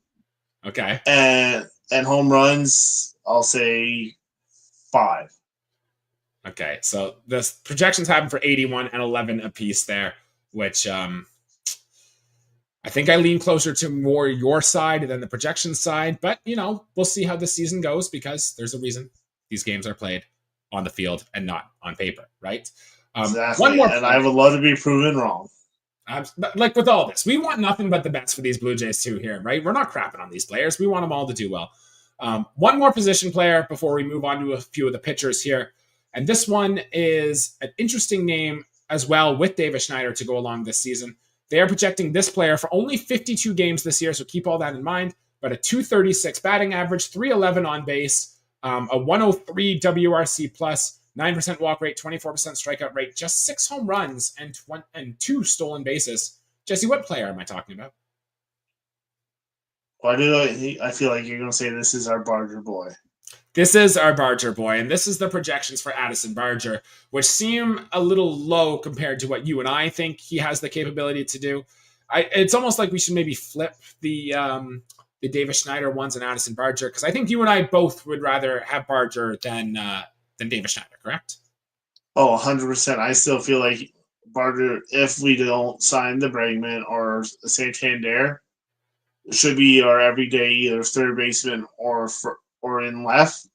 Okay. And home runs, I'll say 5. Okay, so the projections have him for 81 and 11 apiece there, which I think I lean closer to more your side than the projection side. But, we'll see how this season goes because there's a reason these games are played on the field and not on paper, right? Exactly, and I would love to be proven wrong. Like with all this, we want nothing but the best for these Blue Jays too here, right? We're not crapping on these players. We want them all to do well. One more position player before we move on to a few of the pitchers here. And this one is an interesting name as well with Davis Schneider to go along this season. They are projecting this player for only 52 games this year, so keep all that in mind. But a 236 batting average, 311 on base, a 103 WRC plus, 9% walk rate, 24% strikeout rate, just 6 home runs, and 2 stolen bases. Jesse, what player am I talking about? Why do I feel like you're going to say this is our Barger boy? This is our Barger boy, and this is the projections for Addison Barger, which seem a little low compared to what you and I think he has the capability to do. It's almost like we should maybe flip the Davis Schneider ones and Addison Barger, because I think you and I both would rather have Barger than Davis Schneider, correct? Oh, 100%. I still feel like Barger, if we don't sign the Bregman or Santander, should be our everyday either third baseman or in left,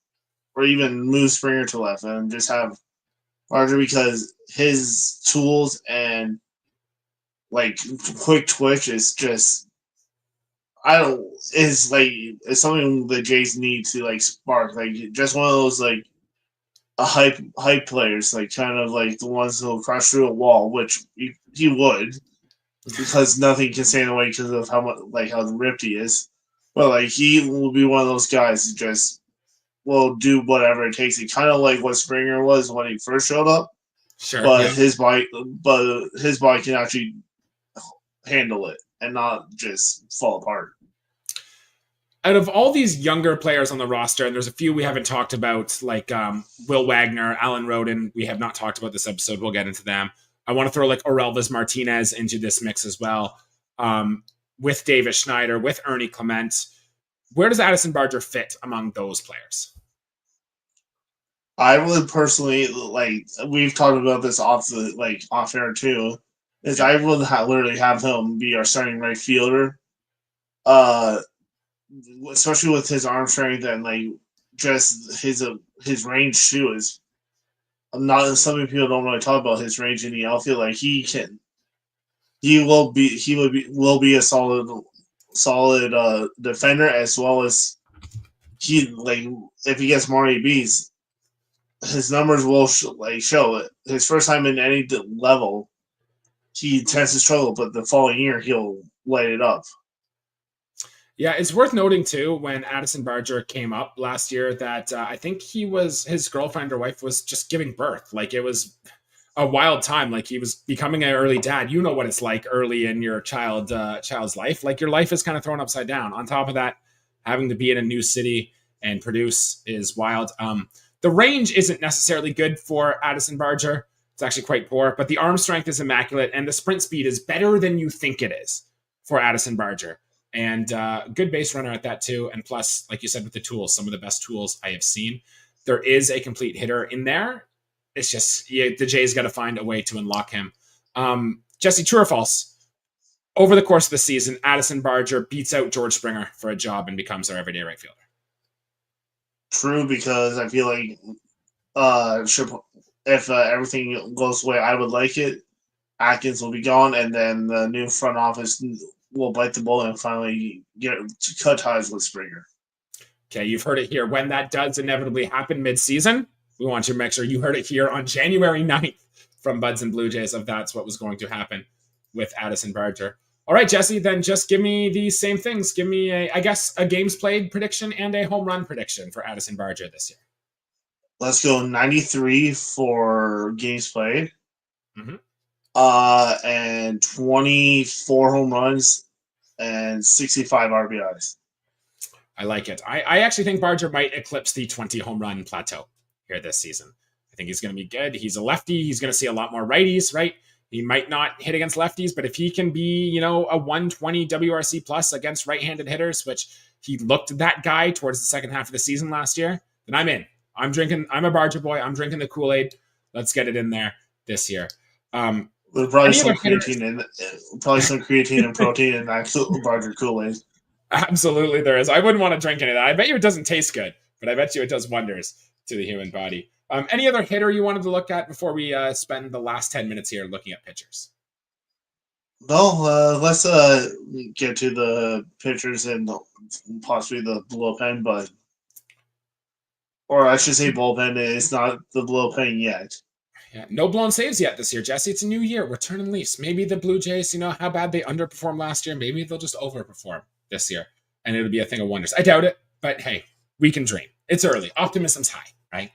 or even move Springer to left and just have Barger, because his tools and like quick twitch is just it's something the Jays need to like spark, like just one of those like a hype players, like kind of like the ones who'll crush through a wall, which he would, because nothing can stand in the way because of how much how ripped he is. But like he will be one of those guys who just will do whatever it takes. It kind of like what Springer was when he first showed up. Sure. But yeah. his body can actually handle it and not just fall apart. Out of all these younger players on the roster, and there's a few we haven't talked about, like Will Wagner, Alan Roden, we have not talked about this episode. We'll get into them. I want to throw like Orelvis Martinez into this mix as well, with Davis Schneider, with Ernie Clement. Where does Addison Barger fit among those players? I would personally, we've talked about this off air too, is I would literally have him be our starting right fielder. Especially with his arm strength and just his range too is not something people don't really talk about. His range in the outfield, will be a solid defender, as well as if he gets more ABs, his numbers will show it. His first time in any level, he tends to struggle, but the following year he'll light it up. Yeah, it's worth noting too, when Addison Barger came up last year, that I think his girlfriend or wife was just giving birth. Like, it was a wild time. Like, he was becoming an early dad. You know what it's like early in your child's life. Like, your life is kind of thrown upside down. On top of that, having to be in a new city and produce is wild. The range isn't necessarily good for Addison Barger. It's actually quite poor, but the arm strength is immaculate, and the sprint speed is better than you think it is for Addison Barger. And good base runner at that too. And plus, like you said, with the tools, some of the best tools I have seen. There is a complete hitter in there. It's just the Jays got to find a way to unlock him. Jesse, true or false? Over the course of the season, Addison Barger beats out George Springer for a job and becomes our everyday right fielder. True, because I feel like if everything goes the way I would like it, Atkins will be gone, and then the new front office will bite the bullet and finally cut ties with Springer. Okay, you've heard it here. When that does inevitably happen mid-season, we want to make sure you heard it here on January 9th from Buds and Blue Jays, if that's what was going to happen with Addison Barger. All right, Jesse, then just give me these same things. Give me, a games played prediction and a home run prediction for Addison Barger this year. Let's go 93 for games played. Mm-hmm. And 24 home runs and 65 RBIs. I like it. I actually think Barger might eclipse the 20 home run plateau here this season. I think he's going to be good. He's a lefty. He's going to see a lot more righties, right? He might not hit against lefties, but if he can be, a 120 WRC plus against right-handed hitters, which he looked that guy towards the second half of the season last year, then I'm in I'm a Barger boy. I'm drinking the Kool-Aid. Let's get it in there this year. There's probably Any some other hitters? creatine and protein in that Barger Kool-Aid. Absolutely, there is. I wouldn't want to drink any of that. I bet you it doesn't taste good, but I bet you it does wonders to the human body. Any other hitter you wanted to look at before we spend the last 10 minutes here looking at pitchers? No, let's get to the pitchers and possibly the bullpen, or I should say bullpen. It's not the bullpen yet. Yeah, no blown saves yet this year, Jesse. It's a new year. We're turning leaves. Maybe the Blue Jays, how bad they underperformed last year. Maybe they'll just overperform this year, and it'll be a thing of wonders. I doubt it, but hey, we can dream. It's early. Optimism's high, right?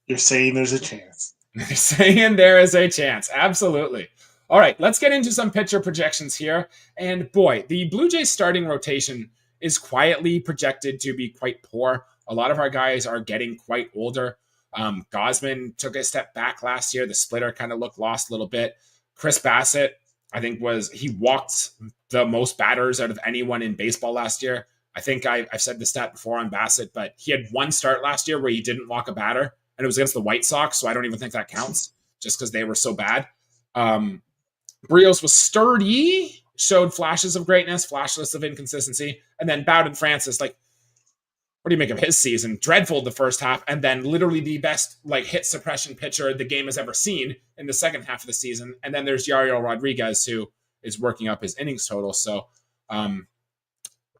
You're saying there's a chance. They're saying there is a chance. Absolutely. All right, let's get into some pitcher projections here. And boy, the Blue Jays starting rotation is quietly projected to be quite poor. A lot of our guys are getting quite older. Gosman took a step back last year. The splitter kind of looked lost a little bit. Chris Bassett, I think he walked the most batters out of anyone in baseball last year. I think I've said the stat before on Bassett, but he had one start last year where he didn't walk a batter, and it was against the White Sox, so I don't even think that counts just because they were so bad. Brios was sturdy, showed flashes of greatness, flashes of inconsistency, and then Bowden Francis, what do you make of his season? Dreadful the first half, and then literally the best hit suppression pitcher the game has ever seen in the second half of the season. And then there's Yariel Rodriguez, who is working up his innings total. So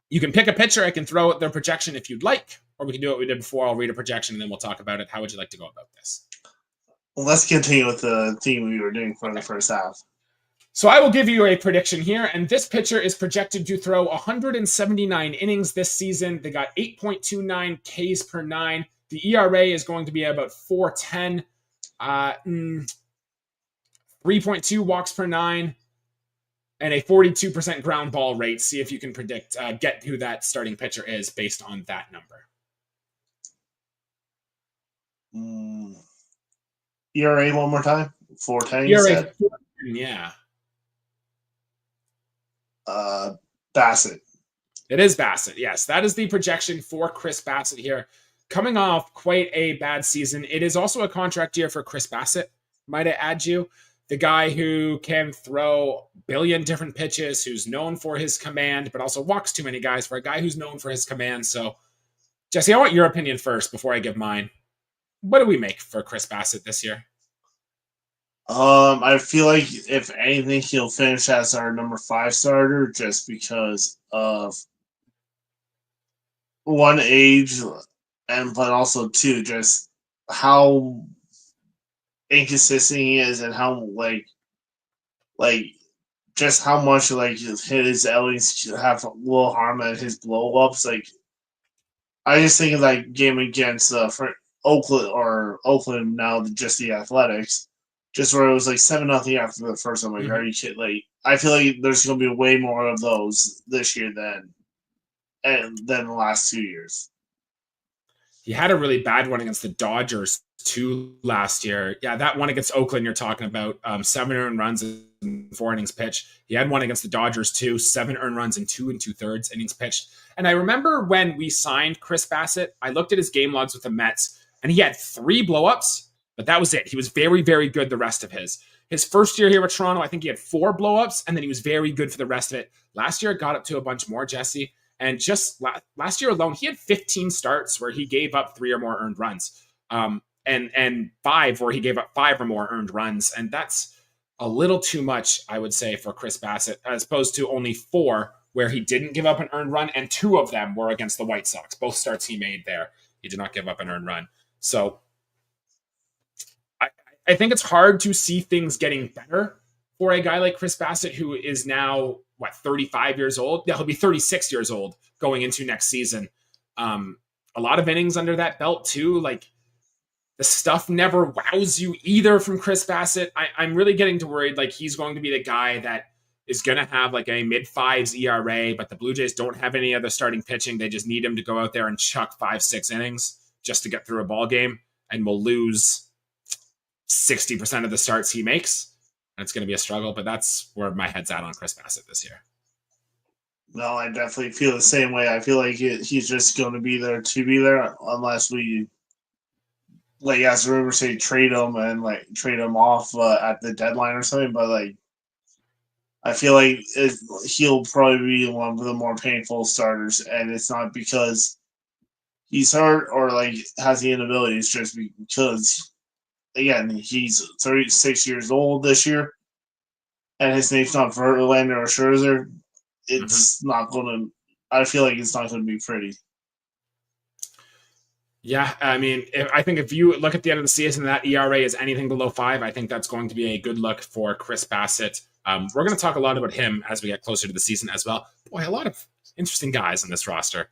you can pick a pitcher. I can throw out their projection if you'd like, or we can do what we did before. I'll read a projection, and then we'll talk about it. How would you like to go about this? Well, let's continue with the theme we were doing for the first half. So I will give you a prediction here, and this pitcher is projected to throw 179 innings this season. They got 8.29 Ks per 9. The ERA is going to be about 4.10, 3.2 walks per 9, and a 42% ground ball rate. See if you can get who that starting pitcher is based on that number. ERA one more time? 4.10, ERA 4.10, yeah. Bassett. It is Bassett, yes. That is the projection for Chris Bassett here. Coming off quite a bad season. It is also a contract year for Chris Bassett, might I add you. The guy who can throw a billion different pitches, who's known for his command, but also walks too many guys for a guy who's known for his command. So, Jesse, I want your opinion first before I give mine. What do we make for Chris Bassett this year? I feel like if anything, he'll finish as our number 5 starter just because of one, age, but also two, just how inconsistent he is and how just how much his outings have will harm at his blow ups. I just think of that game against Oakland now, just the Athletics. Just where it was 7-0 after the first one. Are you kidding? I feel like there's going to be way more of those this year than the last 2 years. He had a really bad one against the Dodgers too last year. Yeah, that one against Oakland you're talking about, 7 earned runs in 4 innings pitched. He had one against the Dodgers too, 7 earned runs in 2 2/3 innings pitched. And I remember when we signed Chris Bassett, I looked at his game logs with the Mets, and he had 3 blowups. But that was it. He was very, very good the rest of his. His first year here with Toronto, I think he had 4 blowups, and then he was very good for the rest of it. Last year, it got up to a bunch more, Jesse. And just last year alone, he had 15 starts where he gave up 3 or more earned runs. And 5 where he gave up 5 or more earned runs. And that's a little too much, I would say, for Chris Bassett, as opposed to only 4 where he didn't give up an earned run, and 2 of them were against the White Sox. Both starts he made there, he did not give up an earned run. So I think it's hard to see things getting better for a guy like Chris Bassett, who is now, 35 years old? Yeah, he'll be 36 years old going into next season. A lot of innings under that belt, too. The stuff never wows you either from Chris Bassett. I'm really getting to worried he's going to be the guy that is going to have a mid-5s ERA, but the Blue Jays don't have any other starting pitching. They just need him to go out there and chuck 5-6 innings just to get through a ball game, and we'll lose 60% of the starts he makes, and it's going to be a struggle, but that's where my head's at on Chris Bassett this year. No, I definitely feel the same way. I feel like he's just going to be there unless we like as rumors say, trade him and like trade him off at the deadline or something. But like, I feel like he'll probably be one of the more painful starters, and it's not because he's hurt or like has the inability. It's just because again he's 36 years old this year, and his name's not Verlander or Scherzer. It's not going to. I feel like it's not going to be pretty. Yeah, I mean, I think if you look at the end of the season, that ERA is anything below 5. I think that's going to be a good look for Chris Bassitt. We're going to talk a lot about him as we get closer to the season as well. Boy, a lot of interesting guys in this roster.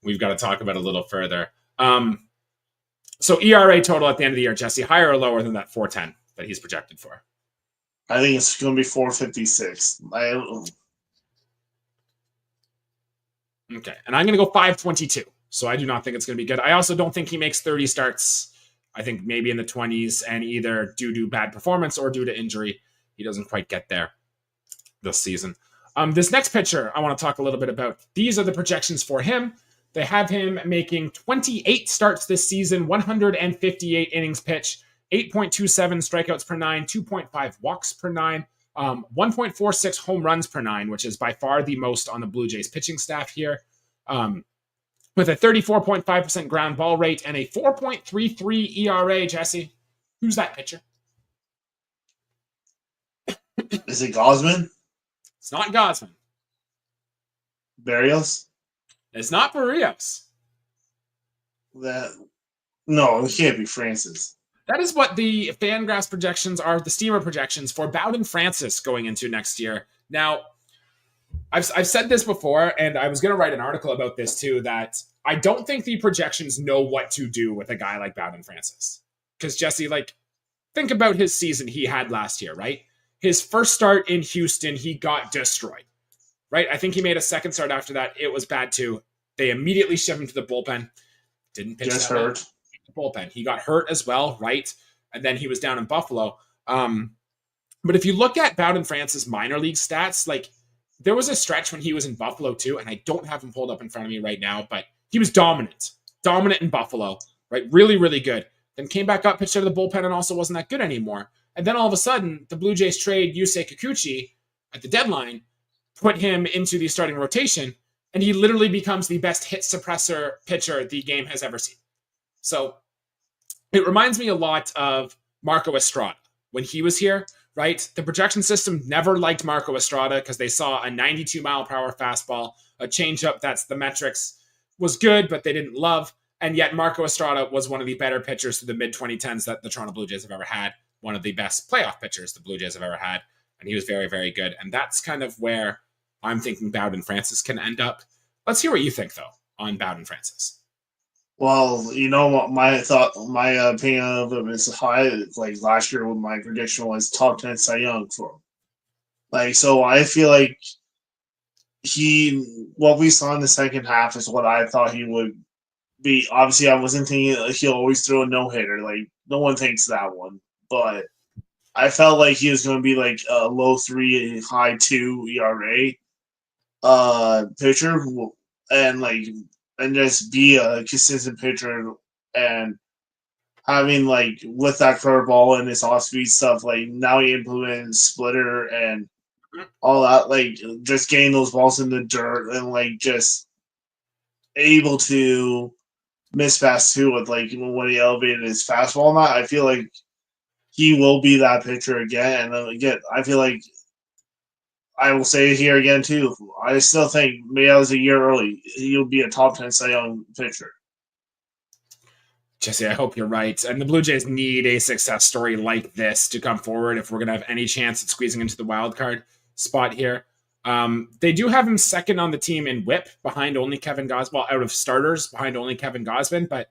We've got to talk about a little further. So ERA total at the end of the year, Jesse, higher or lower than that 4.10 that he's projected for? I think it's going to be 4.56. Okay, and I'm going to go 5.22. So I do not think it's going to be good. I also don't think he makes 30 starts. I think maybe in the 20s, and either due to bad performance or due to injury, he doesn't quite get there this season. This next pitcher I want to talk a little bit about. These are the projections for him. They have him making 28 starts this season, 158 innings pitched, 8.27 strikeouts per 9, 2.5 walks per 9, 1.46 home runs per 9, which is by far the most on the Blue Jays pitching staff here. With a 34.5% ground ball rate and a 4.33 ERA, Jesse. Who's that pitcher? Is it Gosman? It's not Gosman. Barrios? It's not Barrios. No, it can't be Francis. That is what the Fangraphs projections are, the Steamer projections for Bowden Francis going into next year. Now, I've said this before, and I was going to write an article about this too, that I don't think the projections know what to do with a guy like Bowden Francis. Because, Jesse, like, think about his season he had last year, right? His first start in Houston, he got destroyed, right? I think he made a second start after that. It was bad too. They immediately shoved him to the bullpen. Didn't pitch Just that hurt. Well. Bullpen. He got hurt as well, right? And then he was down in Buffalo. But if you look at Bowden Francis' minor league stats, like, there was a stretch when he was in Buffalo too, and I don't have him pulled up in front of me right now, but he was dominant in Buffalo, right? Really, really good. Then came back up, pitched out of the bullpen, and also wasn't that good anymore. And then all of a sudden, the Blue Jays trade Yusei Kikuchi at the deadline, put him into the starting rotation, and he literally becomes the best hit suppressor pitcher the game has ever seen. So it reminds me a lot of Marco Estrada when he was here, right? The projection system never liked Marco Estrada because they saw a 92-mile-per-hour fastball, a changeup that's the metrics was good, but they didn't love. And yet Marco Estrada was one of the better pitchers through the mid-2010s that the Toronto Blue Jays have ever had, one of the best playoff pitchers the Blue Jays have ever had, and he was very, very good. And that's kind of where I'm thinking Bowden Francis can end up. Let's hear what you think, though, on Bowden Francis. Well, you know what my opinion of him is high. Like last year, when my prediction was top 10 Cy Young for him. Like, so I feel like what we saw in the second half is what I thought he would be. Obviously, I wasn't thinking he'll always throw a no hitter. Like, no one thinks that one, but I felt like he was going to be like a low 3, high 2 ERA pitcher, and just be a consistent pitcher, and having like with that curveball and his off speed stuff, like now he implemented splitter and all that, like just getting those balls in the dirt and like just able to miss fast too with like when he elevated his fastball and that. I feel like he will be that pitcher again. And again, I feel like I will say it here again too. I still think maybe that was a year early. He'll be a top 10 Cy Young pitcher. Jesse, I hope you're right. And the Blue Jays need a success story like this to come forward if we're going to have any chance at squeezing into the wild card spot here. They do have him second on the team in WHIP behind only Kevin Gausman. Well, out of starters behind only Kevin Gausman, but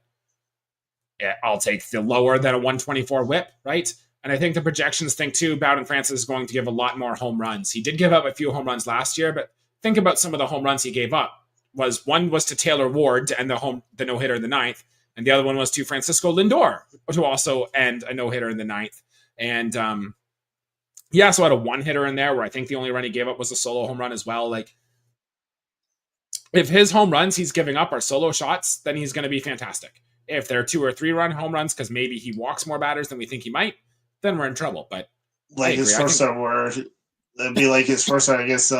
yeah, I'll take the lower than a 124 WHIP, right? And I think the projections think too, Bowden Francis is going to give a lot more home runs. He did give up a few home runs last year, but think about some of the home runs he gave up. One was to Taylor Ward to end the no-hitter in the ninth, and the other one was to Francisco Lindor to also end a no-hitter in the ninth. And he also had a one-hitter in there where I think the only run he gave up was a solo home run as well. Like, if his home runs he's giving up are solo shots, then he's going to be fantastic. If they're 2 or 3 run home runs because maybe he walks more batters than we think he might, then we're in trouble. But like his first start, where it'd be like his first start against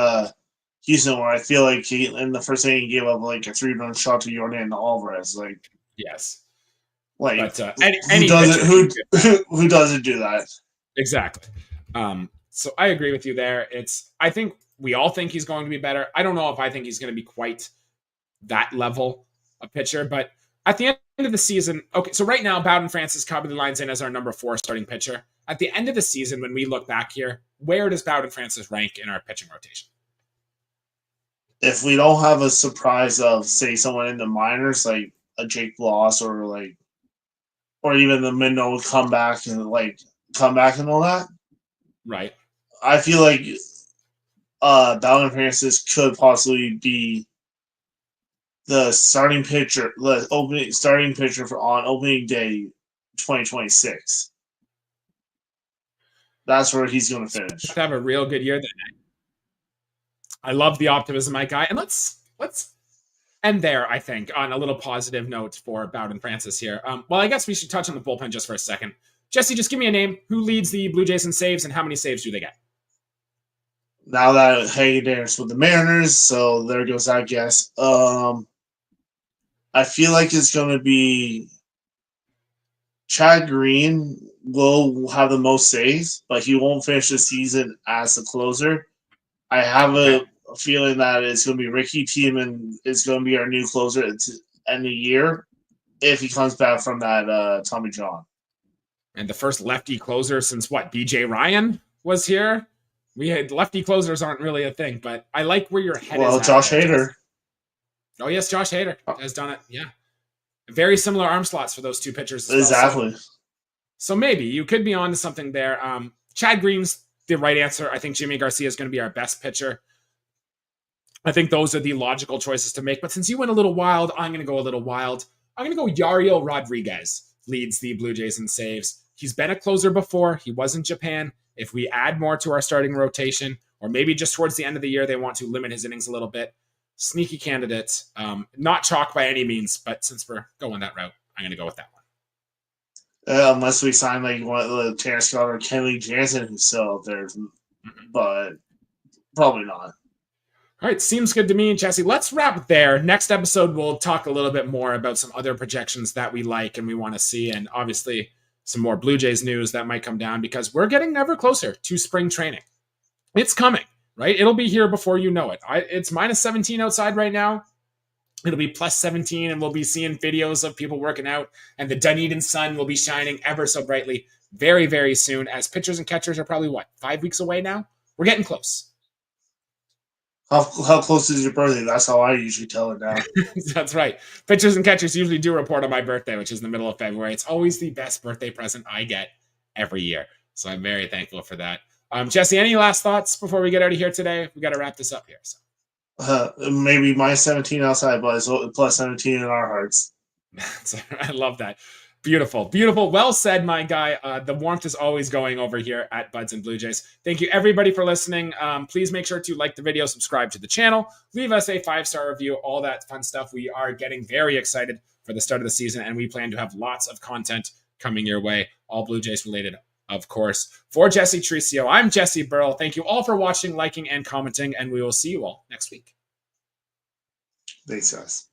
Houston, where I feel like he in the first inning he gave up like a 3-run shot to Yordan Alvarez. Like yes, like but who doesn't do that? Exactly. So I agree with you there. I think we all think he's going to be better. I don't know if I think he's going to be quite that level of pitcher, but at the end of the season, okay, so right now, Bowden Francis probably lines in as our number 4 starting pitcher. At the end of the season, when we look back here, where does Bowden Francis rank in our pitching rotation? If we don't have a surprise of, say, someone in the minors, like a Jake Bloss or even the Mendo would come back and all that. Right. I feel like Bowden Francis could possibly be the starting pitcher, on opening day 2026. That's where he's going to finish. Have a real good year then. I love the optimism, my guy. And let's end there, I think, on a little positive note for Bowden Francis here. Well, I guess we should touch on the bullpen just for a second. Jesse, just give me a name. Who leads the Blue Jays in saves, and how many saves do they get? Now that Hagen Daniels with the Mariners, so there goes that guess. I feel like it's going to be Chad Green will have the most saves, but he won't finish the season as the closer. I have a feeling that it's going to be Ricky Tiemann is going to be our new closer at the end of the year if he comes back from that Tommy John. And the first lefty closer since what? BJ Ryan was here? We had lefty closers aren't really a thing, but I like where your head is. Well, Josh Hader. Oh, yes, Josh Hader has done it. Yeah. Very similar arm slots for those two pitchers. Exactly. Well. So maybe you could be on to something there. Chad Green's the right answer. I think Jimmy Garcia is going to be our best pitcher. I think those are the logical choices to make. But since you went a little wild, I'm going to go a little wild. I'm going to go Yariel Rodriguez leads the Blue Jays in saves. He's been a closer before. He was in Japan. If we add more to our starting rotation, or maybe just towards the end of the year, they want to limit his innings a little bit. Sneaky candidate. Not chalk by any means, but since we're going that route, I'm going to go with that one. Unless we sign like one of the Terrence Scott or Kenley Jansen who's still out there, but probably not. All right, seems good to me, Jesse. Let's wrap there. Next episode, we'll talk a little bit more about some other projections that we like and we want to see, and obviously some more Blue Jays news that might come down because we're getting ever closer to spring training. It's coming, right? It'll be here before you know it. It's minus 17 outside right now. It'll be plus 17, and we'll be seeing videos of people working out, and the Dunedin sun will be shining ever so brightly very, very soon, as pitchers and catchers are probably, 5 weeks away now? We're getting close. How close is your birthday? That's how I usually tell it now. That's right. Pitchers and catchers usually do report on my birthday, which is in the middle of February. It's always the best birthday present I get every year, so I'm very thankful for that. Jesse, any last thoughts before we get out of here today? We got to wrap this up here. So. Maybe minus 17 outside, but it's plus 17 in our hearts. I love that. Beautiful, beautiful. Well said, my guy. The warmth is always going over here at Buds and Blue Jays. Thank you, everybody, for listening. Please make sure to like the video, subscribe to the channel, leave us a 5-star review, all that fun stuff. We are getting very excited for the start of the season, and we plan to have lots of content coming your way, all Blue Jays related, of course. For Jesse Tricio, I'm Jesse Burrell. Thank you all for watching, liking, and commenting, and we will see you all next week. Thanks, guys.